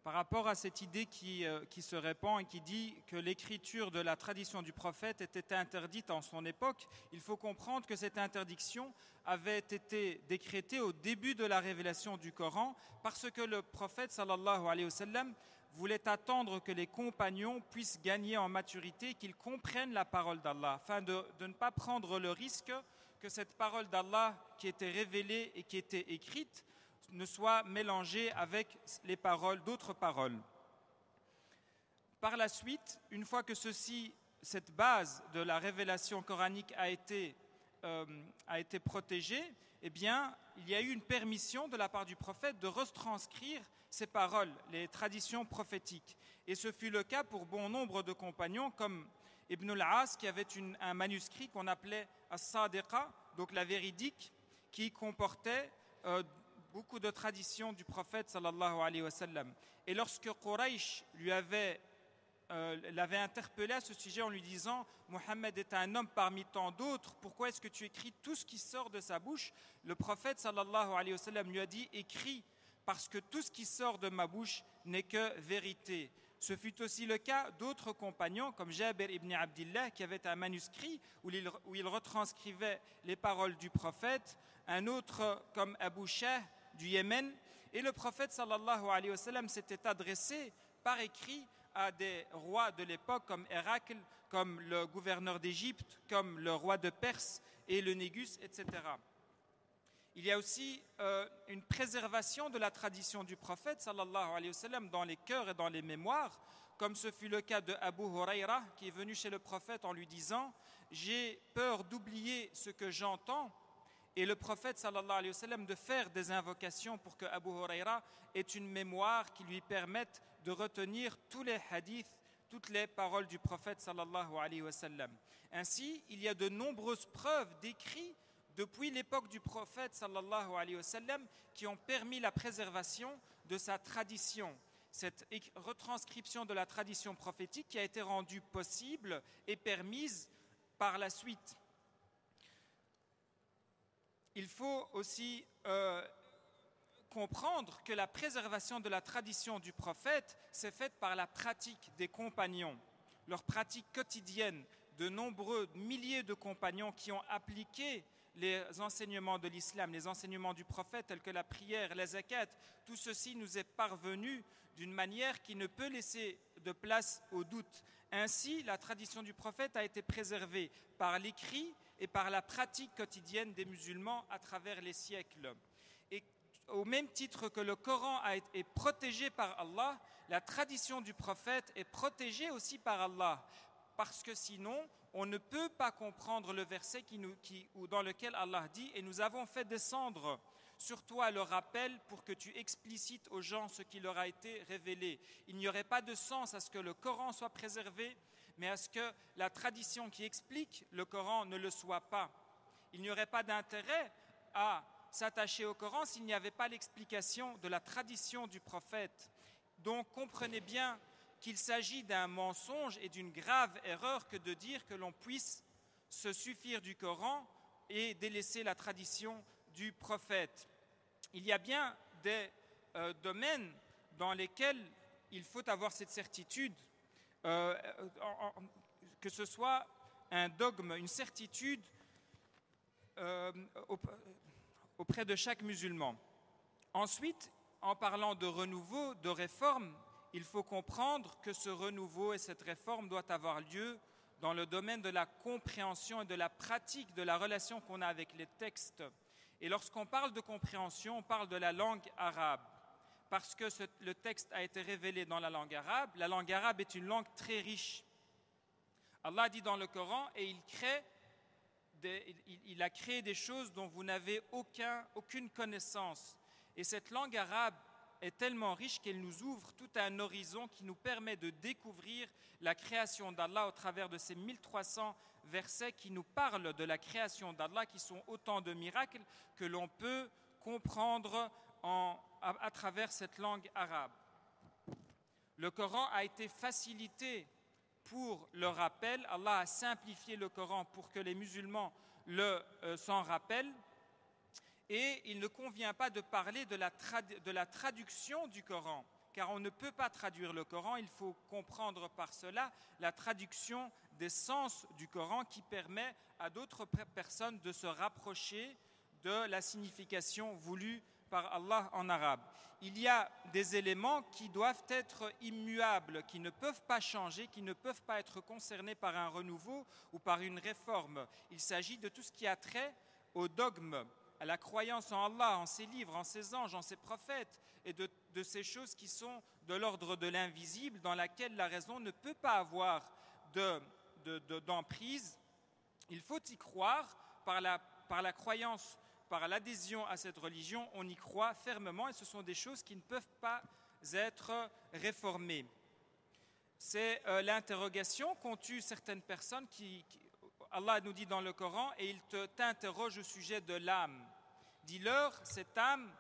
Par rapport à cette idée qui se répand et qui dit que l'écriture de la tradition du prophète était interdite en son époque, il faut comprendre que cette interdiction avait été décrétée au début de la révélation du Coran, parce que le prophète sallallahu alayhi wa sallam voulait attendre que les compagnons puissent gagner en maturité, qu'ils comprennent la parole d'Allah, afin de ne pas prendre le risque que cette parole d'Allah qui était révélée et qui était écrite ne soit mélangée avec les paroles d'autres paroles. Par la suite, une fois que cette base de la révélation coranique a été protégée, eh bien, il y a eu une permission de la part du prophète de retranscrire ces paroles, les traditions prophétiques. Et ce fut le cas pour bon nombre de compagnons, comme Ibn al-As, qui avait un manuscrit qu'on appelait As-Sadiqa, donc la véridique, qui comportait beaucoup de traditions du prophète sallallahu alayhi wa sallam. Et lorsque Quraysh l'avait interpellé à ce sujet en lui disant « Mohammed est un homme parmi tant d'autres, pourquoi est-ce que tu écris tout ce qui sort de sa bouche ?» Le prophète sallallahu alayhi wa sallam lui a dit « Écris, parce que tout ce qui sort de ma bouche n'est que vérité. » Ce fut aussi le cas d'autres compagnons comme Jabir ibn Abdillah, qui avait un manuscrit où il retranscrivait les paroles du prophète, un autre comme Abu Shah du Yémen, et le prophète sallallahu alayhi wa sallam s'était adressé par écrit à des rois de l'époque comme Héracle, comme le gouverneur d'Égypte, comme le roi de Perse et le Négus, etc. Il y a aussi une préservation de la tradition du prophète sallallahu alayhi wa sallam dans les cœurs et dans les mémoires, comme ce fut le cas de Abu Huraira, qui est venu chez le prophète en lui disant « J'ai peur d'oublier ce que j'entends », et le prophète sallallahu alayhi wa sallam de faire des invocations pour que Abu Huraira ait une mémoire qui lui permette de retenir tous les hadiths, toutes les paroles du prophète sallallahu alayhi wa sallam. Ainsi, il y a de nombreuses preuves d'écrits depuis l'époque du prophète sallallahu alayhi wa sallam qui ont permis la préservation de sa tradition. Cette retranscription de la tradition prophétique qui a été rendue possible et permise par la suite. Il faut aussi comprendre que la préservation de la tradition du prophète s'est faite par la pratique des compagnons, leur pratique quotidienne. De nombreux milliers de compagnons qui ont appliqué les enseignements de l'islam, les enseignements du prophète tels que la prière, la zakat, tout ceci nous est parvenu d'une manière qui ne peut laisser de place au doute. Ainsi, la tradition du prophète a été préservée par l'écrit et par la pratique quotidienne des musulmans à travers les siècles. Et au même titre que le Coran est protégé par Allah, la tradition du prophète est protégée aussi par Allah, parce que sinon, on ne peut pas comprendre le verset dans lequel Allah dit « Et nous avons fait descendre sur toi le rappel pour que tu explicites aux gens ce qui leur a été révélé. » Il n'y aurait pas de sens à ce que le Coran soit préservé, mais à ce que la tradition qui explique le Coran ne le soit pas. Il n'y aurait pas d'intérêt à s'attacher au Coran s'il n'y avait pas l'explication de la tradition du prophète. Donc comprenez bien qu'il s'agit d'un mensonge et d'une grave erreur que de dire que l'on puisse se suffire du Coran et délaisser la tradition du prophète. Il y a bien des domaines dans lesquels il faut avoir cette certitude, que ce soit un dogme, une certitude auprès de chaque musulman. Ensuite, en parlant de renouveau, de réforme, il faut comprendre que ce renouveau et cette réforme doivent avoir lieu dans le domaine de la compréhension et de la pratique de la relation qu'on a avec les textes. Et lorsqu'on parle de compréhension, on parle de la langue arabe. Parce que le texte a été révélé dans la langue arabe. La langue arabe est une langue très riche. Allah dit dans le Coran, et il a créé des choses dont vous n'avez aucune connaissance. Et cette langue arabe est tellement riche qu'elle nous ouvre tout un horizon qui nous permet de découvrir la création d'Allah au travers de ces 1300 versets qui nous parlent de la création d'Allah, qui sont autant de miracles que l'on peut comprendre à travers cette langue arabe. Le Coran a été facilité pour le rappel. Allah a simplifié le Coran pour que les musulmans s'en rappellent. Et il ne convient pas de parler de la traduction du Coran, car on ne peut pas traduire le Coran. Il faut comprendre par cela la traduction des sens du Coran qui permet à d'autres personnes de se rapprocher de la signification voulue par Allah en arabe. Il y a des éléments qui doivent être immuables, qui ne peuvent pas changer, qui ne peuvent pas être concernés par un renouveau ou par une réforme. Il s'agit de tout ce qui a trait au dogme, à la croyance en Allah, en ses livres, en ses anges, en ses prophètes, et de ces choses qui sont de l'ordre de l'invisible, dans laquelle la raison ne peut pas avoir d'emprise. Il faut y croire par la croyance, par l'adhésion à cette religion, on y croit fermement, et ce sont des choses qui ne peuvent pas être réformées. C'est l'interrogation qu'ont eue certaines personnes Allah nous dit dans le Coran, et il t'interroge au sujet de l'âme. Dis-leur, cette âme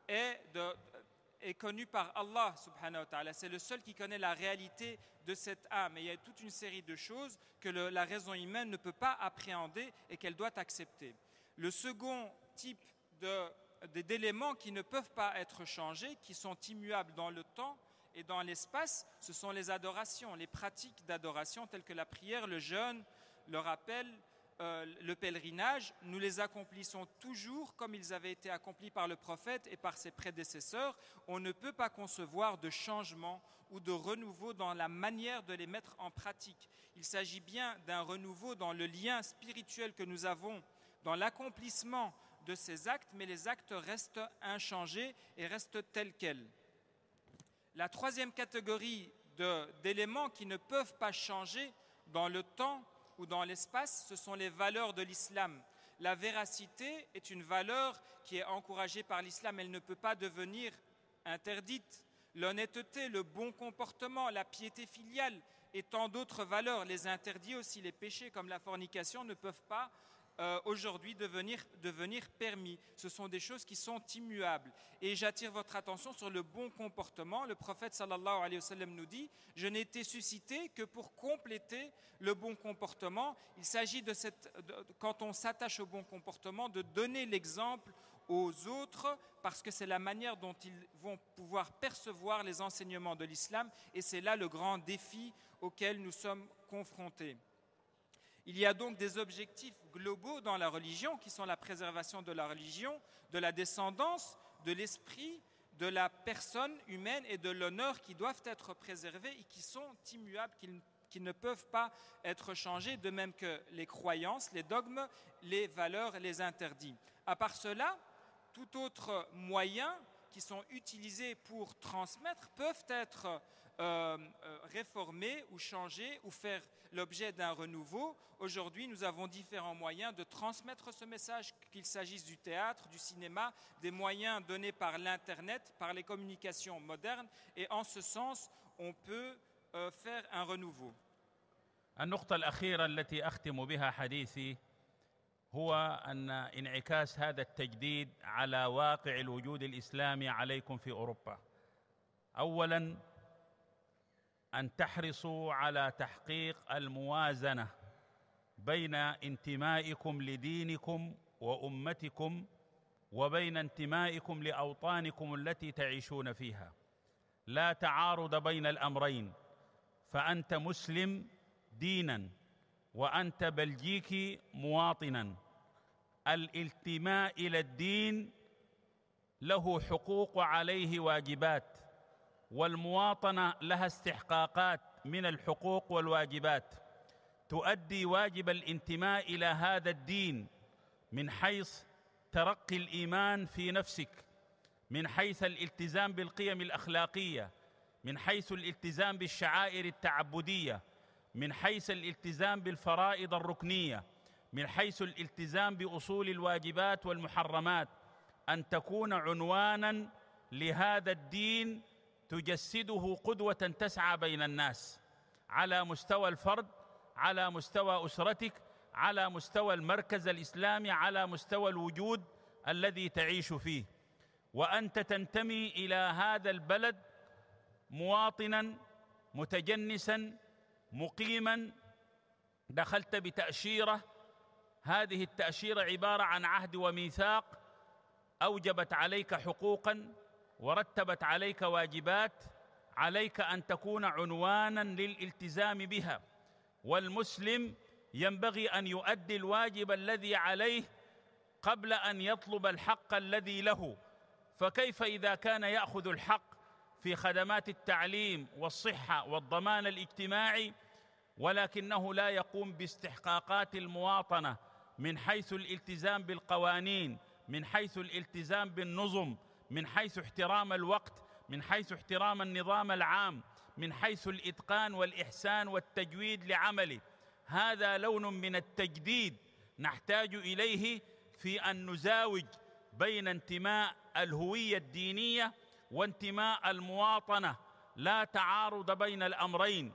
est connue par Allah subhanahu wa ta'ala. C'est le seul qui connaît la réalité de cette âme. Et il y a toute une série de choses que la raison humaine ne peut pas appréhender et qu'elle doit accepter. Le second type d'éléments qui ne peuvent pas être changés, qui sont immuables dans le temps et dans l'espace, ce sont les adorations, les pratiques d'adoration telles que la prière, le jeûne, le rappel, le pèlerinage. Nous les accomplissons toujours comme ils avaient été accomplis par le prophète et par ses prédécesseurs. On ne peut pas concevoir de changement ou de renouveau dans la manière de les mettre en pratique. Il s'agit bien d'un renouveau dans le lien spirituel que nous avons, dans l'accomplissement de ces actes, mais les actes restent inchangés et restent tels quels. La troisième catégorie d'éléments qui ne peuvent pas changer dans le temps ou dans l'espace, ce sont les valeurs de l'islam. La véracité est une valeur qui est encouragée par l'islam, elle ne peut pas devenir interdite. L'honnêteté, le bon comportement, la piété filiale et tant d'autres valeurs, les interdits aussi, les péchés comme la fornication ne peuvent pas aujourd'hui devenir permis. Ce sont des choses qui sont immuables. Et j'attire votre attention sur le bon comportement. Le prophète sallallahu alayhi wa sallam nous dit « Je n'ai été suscité que pour compléter le bon comportement ». Il s'agit quand on s'attache au bon comportement, de donner l'exemple aux autres, parce que c'est la manière dont ils vont pouvoir percevoir les enseignements de l'islam, et c'est là le grand défi auquel nous sommes confrontés. Il y a donc des objectifs globaux dans la religion qui sont la préservation de la religion, de la descendance, de l'esprit, de la personne humaine et de l'honneur qui doivent être préservés et qui sont immuables, qui ne peuvent pas être changés, de même que les croyances, les dogmes, les valeurs, les interdits. À part cela, tout autre moyen qui sont utilisés pour transmettre peuvent être réformés ou changés ou faire l'objet d'un renouveau. Aujourd'hui, nous avons différents moyens de transmettre ce message, qu'il s'agisse du théâtre, du cinéma, des moyens donnés par l'Internet, par les communications modernes, et en ce sens, on peut faire un renouveau. النقطة الأخيرة التي أختم بها حديثي هو أن انعكاس هذا التجديد على واقع الوجود الإسلامي عليكم في أوروبا. أولاً، أن تحرصوا على تحقيق الموازنة بين انتمائكم لدينكم وأمتكم وبين انتمائكم لأوطانكم التي تعيشون فيها. لا تعارض بين الأمرين، فأنت مسلم ديناً وأنت بلجيكي مواطناً. الانتماء إلى الدين له حقوق وعليه واجبات، والمواطنة لها استحقاقات من الحقوق والواجبات. تؤدي واجب الانتماء إلى هذا الدين من حيث ترقي الإيمان في نفسك، من حيث الالتزام بالقيم الأخلاقية، من حيث الالتزام بالشعائر التعبدية، من حيث الالتزام بالفرائض الركنية، من حيث الالتزام بأصول الواجبات والمحرمات، أن تكون عنوانا لهذا الدين تجسده قدوة تسعى بين الناس على مستوى الفرد، على مستوى أسرتك، على مستوى المركز الإسلامي، على مستوى الوجود الذي تعيش فيه. وأنت تنتمي إلى هذا البلد مواطنا متجنسا مقيما، دخلت بتأشيرة، هذه التأشيرة عبارة عن عهد وميثاق أوجبت عليك حقوقا ورتبت عليك واجبات، عليك أن تكون عنوانا للالتزام بها. والمسلم ينبغي أن يؤدي الواجب الذي عليه قبل أن يطلب الحق الذي له. فكيف إذا كان يأخذ الحق في خدمات التعليم والصحة والضمان الاجتماعي ولكنه لا يقوم باستحقاقات المواطنة من حيث الالتزام بالقوانين، من حيث الالتزام بالنظم، من حيث احترام الوقت، من حيث احترام النظام العام، من حيث الإتقان والإحسان والتجويد لعمله؟ هذا لون من التجديد نحتاج إليه في أن نزاوج بين انتماء الهوية الدينية وانتماء المواطنة. لا تعارض بين الأمرين،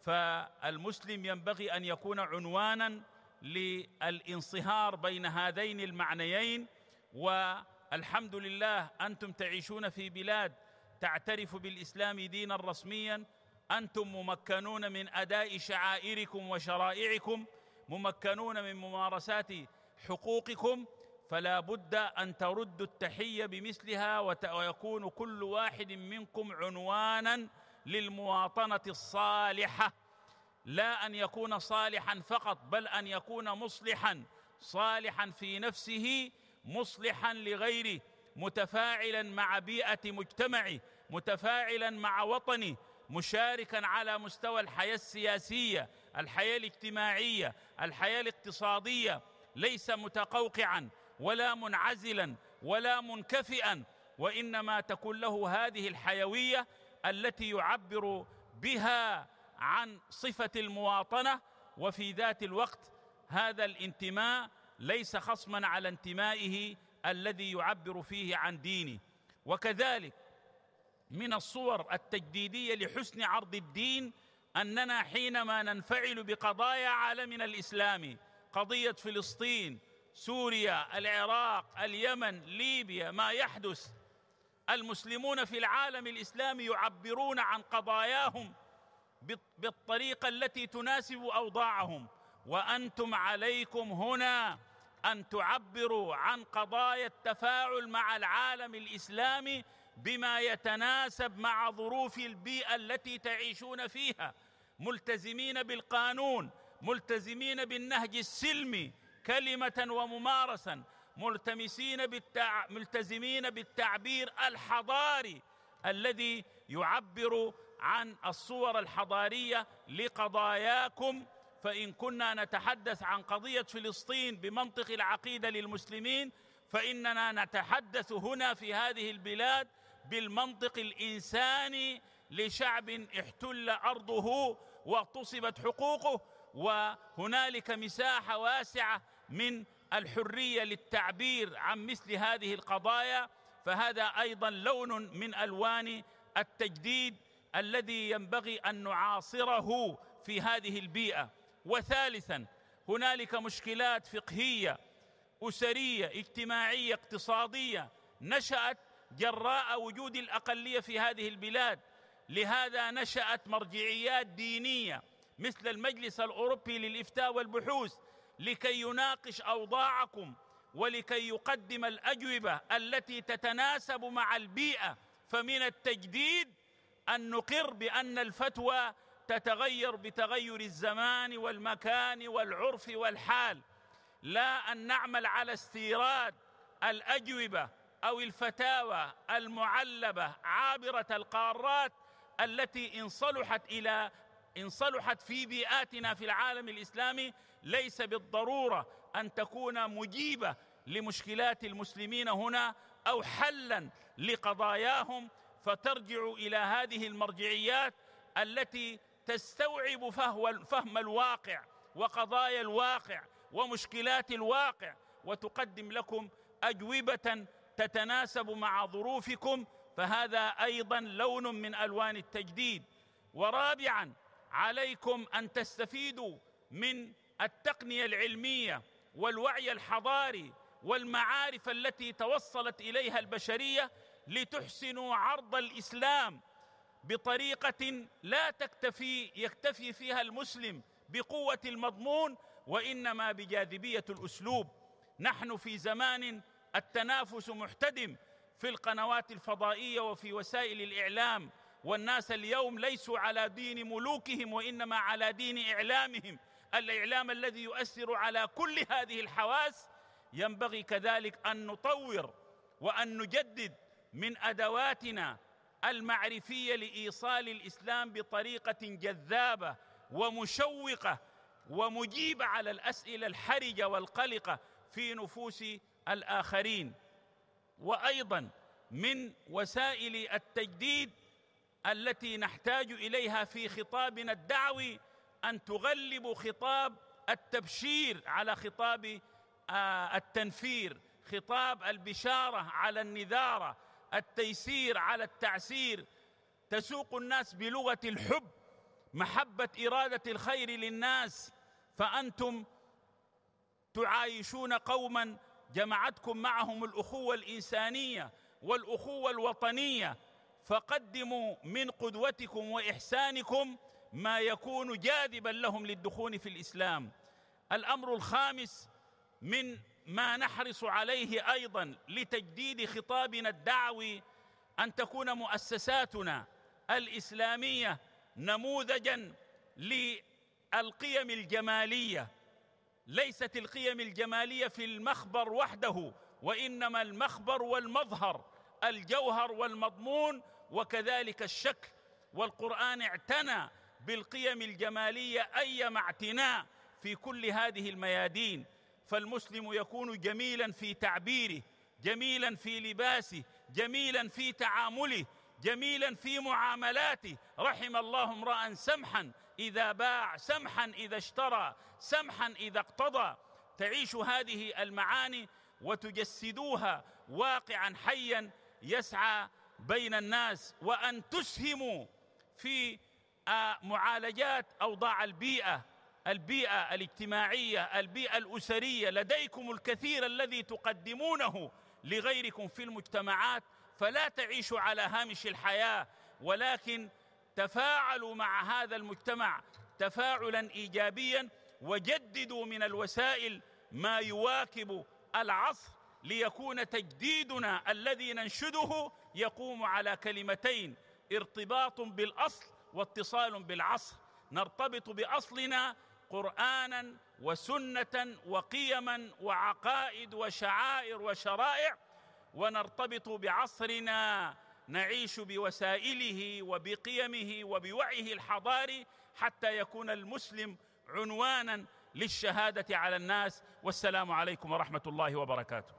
فالمسلم ينبغي أن يكون عنوانا للانصهار بين هذين المعنيين. والحمد لله أنتم تعيشون في بلاد تعترف بالإسلام دينا رسميا، أنتم ممكنون من أداء شعائركم وشرائعكم، ممكنون من ممارسات حقوقكم، فلا بد أن تردوا التحية بمثلها ويكون كل واحد منكم عنوانا للمواطنة الصالحة. لا أن يكون صالحا فقط، بل أن يكون مصلحا، صالحا في نفسه، مصلحا لغيره، متفاعلا مع بيئة مجتمعه، متفاعلا مع وطنه، مشاركا على مستوى الحياة السياسية، الحياة الاجتماعية، الحياة الاقتصادية، ليس متقوقعا ولا منعزلا ولا منكفئا، وإنما تكون له هذه الحيوية التي يعبر بها عن صفة المواطنة. وفي ذات الوقت هذا الانتماء ليس خصما على انتمائه الذي يعبر فيه عن دينه. وكذلك من الصور التجديدية لحسن عرض الدين أننا حينما ننفعل بقضايا عالمنا الإسلامي، قضية فلسطين، سوريا، العراق، اليمن، ليبيا، ما يحدث، المسلمون في العالم الإسلامي يعبرون عن قضاياهم بالطريقة التي تناسب أوضاعهم، وأنتم عليكم هنا أن تعبروا عن قضايا التفاعل مع العالم الإسلامي بما يتناسب مع ظروف البيئة التي تعيشون فيها، ملتزمين بالقانون، ملتزمين بالنهج السلمي كلمة وممارسة، ملتزمين بالتعبير الحضاري الذي يعبر عن الصور الحضارية لقضاياكم. فإن كنا نتحدث عن قضية فلسطين بمنطق العقيدة للمسلمين، فإننا نتحدث هنا في هذه البلاد بالمنطق الإنساني لشعب احتل أرضه واغتصبت حقوقه، وهنالك مساحة واسعة من الحرية للتعبير عن مثل هذه القضايا. فهذا أيضا لون من ألوان التجديد الذي ينبغي أن نعاصره في هذه البيئة. وثالثا، هنالك مشكلات فقهية أسرية اجتماعية اقتصادية نشأت جراء وجود الأقلية في هذه البلاد. لهذا نشأت مرجعيات دينية مثل المجلس الأوروبي للإفتاء والبحوث لكي يناقش أوضاعكم ولكي يقدم الأجوبة التي تتناسب مع البيئة. فمن التجديد أن نقر بأن الفتوى تتغير بتغير الزمان والمكان والعرف والحال، لا أن نعمل على استيراد الأجوبة أو الفتاوى المعلبة عابرة القارات التي إن صلحت في بيئاتنا في العالم الإسلامي ليس بالضرورة أن تكون مجيبة لمشكلات المسلمين هنا أو حلاً لقضاياهم، فترجع إلى هذه المرجعيات التي تستوعب فهم الواقع وقضايا الواقع ومشكلات الواقع، وتقدم لكم أجوبة تتناسب مع ظروفكم. فهذا أيضاً لون من ألوان التجديد. ورابعاً، عليكم أن تستفيدوا من التقنية العلمية والوعي الحضاري والمعارف التي توصلت إليها البشرية لتحسنوا عرض الإسلام بطريقة لا يكتفي فيها المسلم بقوة المضمون وإنما بجاذبية الأسلوب. نحن في زمان التنافس محتدم في القنوات الفضائية وفي وسائل الإعلام، والناس اليوم ليسوا على دين ملوكهم وإنما على دين إعلامهم، الإعلام الذي يؤثر على كل هذه الحواس. ينبغي كذلك أن نطور وأن نجدد من أدواتنا المعرفية لإيصال الإسلام بطريقة جذابة ومشوقة ومجيبة على الأسئلة الحرجة والقلقة في نفوس الآخرين. وأيضاً من وسائل التجديد التي نحتاج إليها في خطابنا الدعوي أن تغلب خطاب التبشير على خطاب التنفير، خطاب البشارة على النذارة، التيسير على التعسير، تسوق الناس بلغة الحب، محبة إرادة الخير للناس. فأنتم تعايشون قوماً جمعتكم معهم الأخوة الإنسانية والأخوة الوطنية، فقدموا من قدوتكم وإحسانكم ما يكون جاذباً لهم للدخول في الإسلام. الأمر الخامس من ما نحرص عليه أيضاً لتجديد خطابنا الدعوي أن تكون مؤسساتنا الإسلامية نموذجاً للقيم الجمالية. ليست القيم الجمالية في المخبر وحده، وإنما المخبر والمظهر، الجوهر والمضمون وكذلك الشكل. والقرآن اعتنى بالقيم الجمالية أيما اعتناء في كل هذه الميادين. فالمسلم يكون جميلاً في تعبيره، جميلاً في لباسه، جميلاً في تعامله، جميلاً في معاملاته. رحم الله امرأ سمحاً إذا باع، سمحاً إذا اشترى، سمحاً إذا اقتضى. تعيش هذه المعاني وتجسدوها واقعاً حياً يسعى بين الناس، وأن تسهموا في معالجات أوضاع البيئة الاجتماعية، البيئة الأسرية. لديكم الكثير الذي تقدمونه لغيركم في المجتمعات، فلا تعيشوا على هامش الحياة، ولكن تفاعلوا مع هذا المجتمع تفاعلاً إيجابياً، وجددوا من الوسائل ما يواكب العصر، ليكون تجديدنا الذي ننشده يقوم على كلمتين: ارتباط بالأصل واتصال بالعصر. نرتبط بأصلنا قرآناً وسنة وقيماً وعقائد وشعائر وشرائع، ونرتبط بعصرنا نعيش بوسائله وبقيمه وبوعيه الحضاري حتى يكون المسلم عنواناً للشهادة على الناس. والسلام عليكم ورحمة الله وبركاته.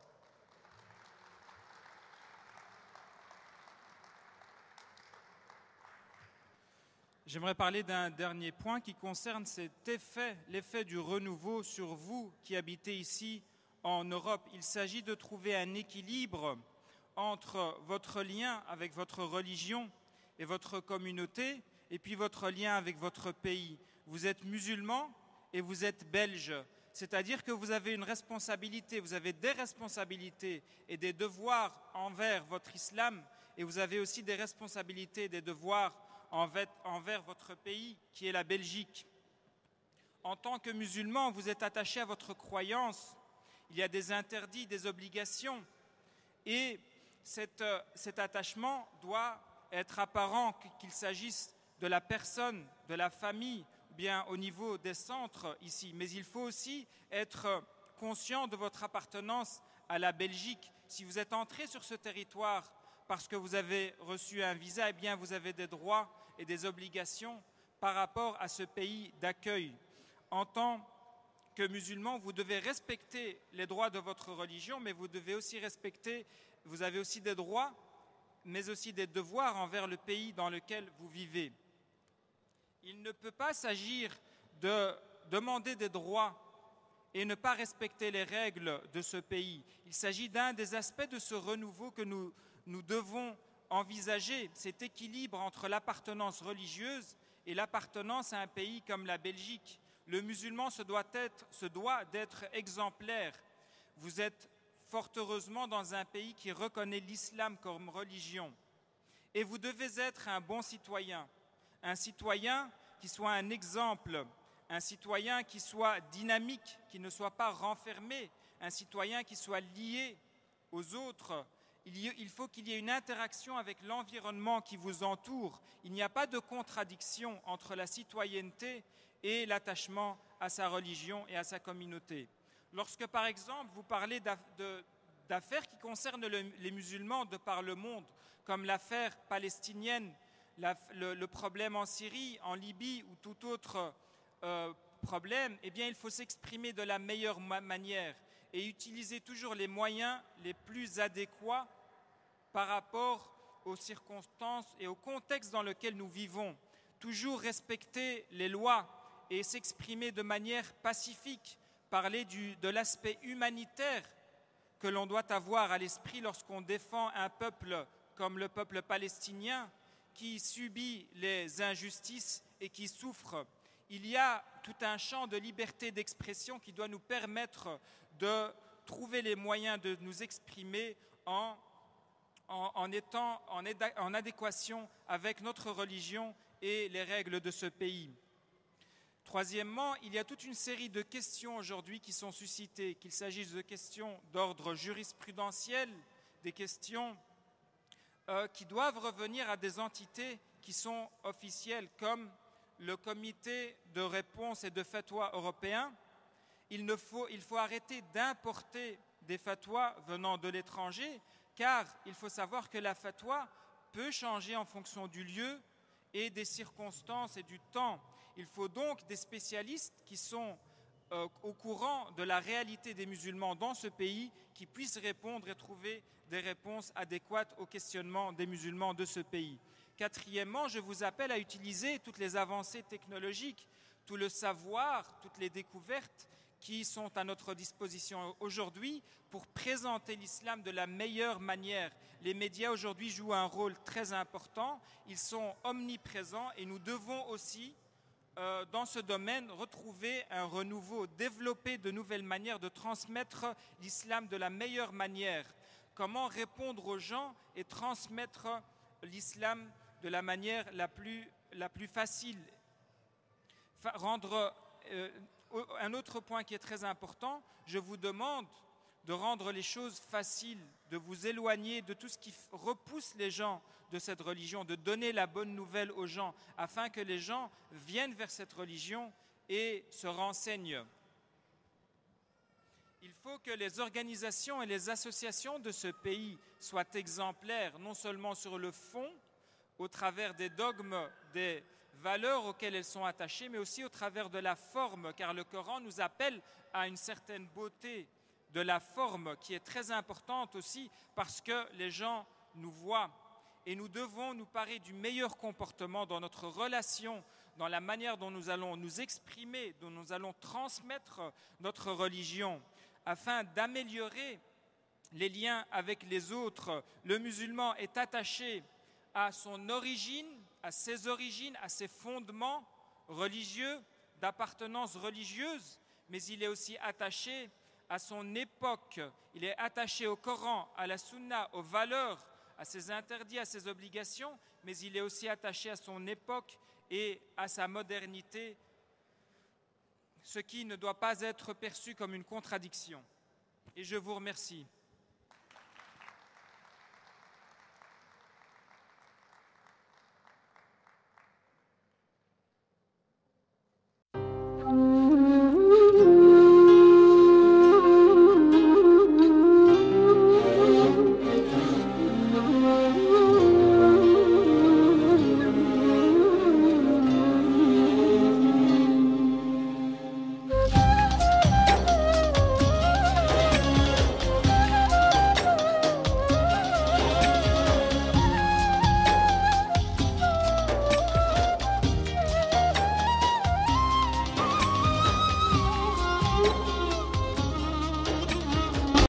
J'aimerais parler d'un dernier point qui concerne cet effet, l'effet du renouveau sur vous qui habitez ici en Europe. Il s'agit de trouver un équilibre entre votre lien avec votre religion et votre communauté, et puis votre lien avec votre pays. Vous êtes musulman et vous êtes belge. C'est-à-dire que vous avez une responsabilité, vous avez des responsabilités et des devoirs envers votre islam, et vous avez aussi des responsabilités et des devoirs envers votre pays, qui est la Belgique. En tant que musulman, vous êtes attaché à votre croyance. Il y a des interdits, des obligations, et cet attachement doit être apparent, qu'il s'agisse de la personne, de la famille, bien au niveau des centres ici. Mais il faut aussi être conscient de votre appartenance à la Belgique. Si vous êtes entré sur ce territoire parce que vous avez reçu un visa, eh bien vous avez des droits et des obligations par rapport à ce pays d'accueil. En tant que musulman, vous devez respecter les droits de votre religion, mais vous devez aussi vous avez aussi des droits, mais aussi des devoirs envers le pays dans lequel vous vivez. Il ne peut pas s'agir de demander des droits et ne pas respecter les règles de ce pays. Il s'agit d'un des aspects de ce renouveau que nous devons envisager, cet équilibre entre l'appartenance religieuse et l'appartenance à un pays comme la Belgique. Le musulman se doit d'être exemplaire. Vous êtes fort heureusement dans un pays qui reconnaît l'islam comme religion. Et vous devez être un bon citoyen. Un citoyen qui soit un exemple, un citoyen qui soit dynamique, qui ne soit pas renfermé, un citoyen qui soit lié aux autres. Il faut qu'il y ait une interaction avec l'environnement qui vous entoure. Il n'y a pas de contradiction entre la citoyenneté et l'attachement à sa religion et à sa communauté. Lorsque, par exemple, vous parlez d'affaires qui concernent les musulmans de par le monde, comme l'affaire palestinienne, le problème en Syrie, en Libye ou tout autre problème, eh bien, il faut s'exprimer de la meilleure manière et utiliser toujours les moyens les plus adéquats par rapport aux circonstances et au contexte dans lequel nous vivons. Toujours respecter les lois et s'exprimer de manière pacifique, parler de l'aspect humanitaire que l'on doit avoir à l'esprit lorsqu'on défend un peuple comme le peuple palestinien qui subit les injustices et qui souffre. Il y a tout un champ de liberté d'expression qui doit nous permettre de trouver les moyens de nous exprimer en étant en adéquation avec notre religion et les règles de ce pays. Troisièmement, il y a toute une série de questions aujourd'hui qui sont suscitées, qu'il s'agisse de questions d'ordre jurisprudentiel, des questions qui doivent revenir à des entités qui sont officielles, comme le comité de réponse et de fatwa européen. Il faut arrêter d'importer des fatwas venant de l'étranger, car il faut savoir que la fatwa peut changer en fonction du lieu et des circonstances et du temps. Il faut donc des spécialistes qui sont au courant de la réalité des musulmans dans ce pays, qui puissent répondre et trouver des réponses adéquates aux questionnements des musulmans de ce pays. Quatrièmement, je vous appelle à utiliser toutes les avancées technologiques, tout le savoir, toutes les découvertes qui sont à notre disposition aujourd'hui pour présenter l'islam de la meilleure manière. Les médias aujourd'hui jouent un rôle très important, ils sont omniprésents et nous devons aussi, dans ce domaine, retrouver un renouveau, développer de nouvelles manières de transmettre l'islam de la meilleure manière. Comment répondre aux gens et transmettre l'islam de la manière la plus facile. Un autre point qui est très important, je vous demande de rendre les choses faciles, de vous éloigner de tout ce qui repousse les gens de cette religion, de donner la bonne nouvelle aux gens, afin que les gens viennent vers cette religion et se renseignent. Il faut que les organisations et les associations de ce pays soient exemplaires, non seulement sur le fond, au travers des dogmes, des valeurs auxquelles elles sont attachées, mais aussi au travers de la forme, car le Coran nous appelle à une certaine beauté de la forme qui est très importante aussi parce que les gens nous voient et nous devons nous parer du meilleur comportement dans notre relation, dans la manière dont nous allons nous exprimer, dont nous allons transmettre notre religion afin d'améliorer les liens avec les autres. Le musulman est attaché à son origine, à ses fondements religieux, d'appartenance religieuse, mais il est aussi attaché à son époque. Il est attaché au Coran, à la Sunna, aux valeurs, à ses interdits, à ses obligations, mais il est aussi attaché à son époque et à sa modernité, ce qui ne doit pas être perçu comme une contradiction. Et je vous remercie.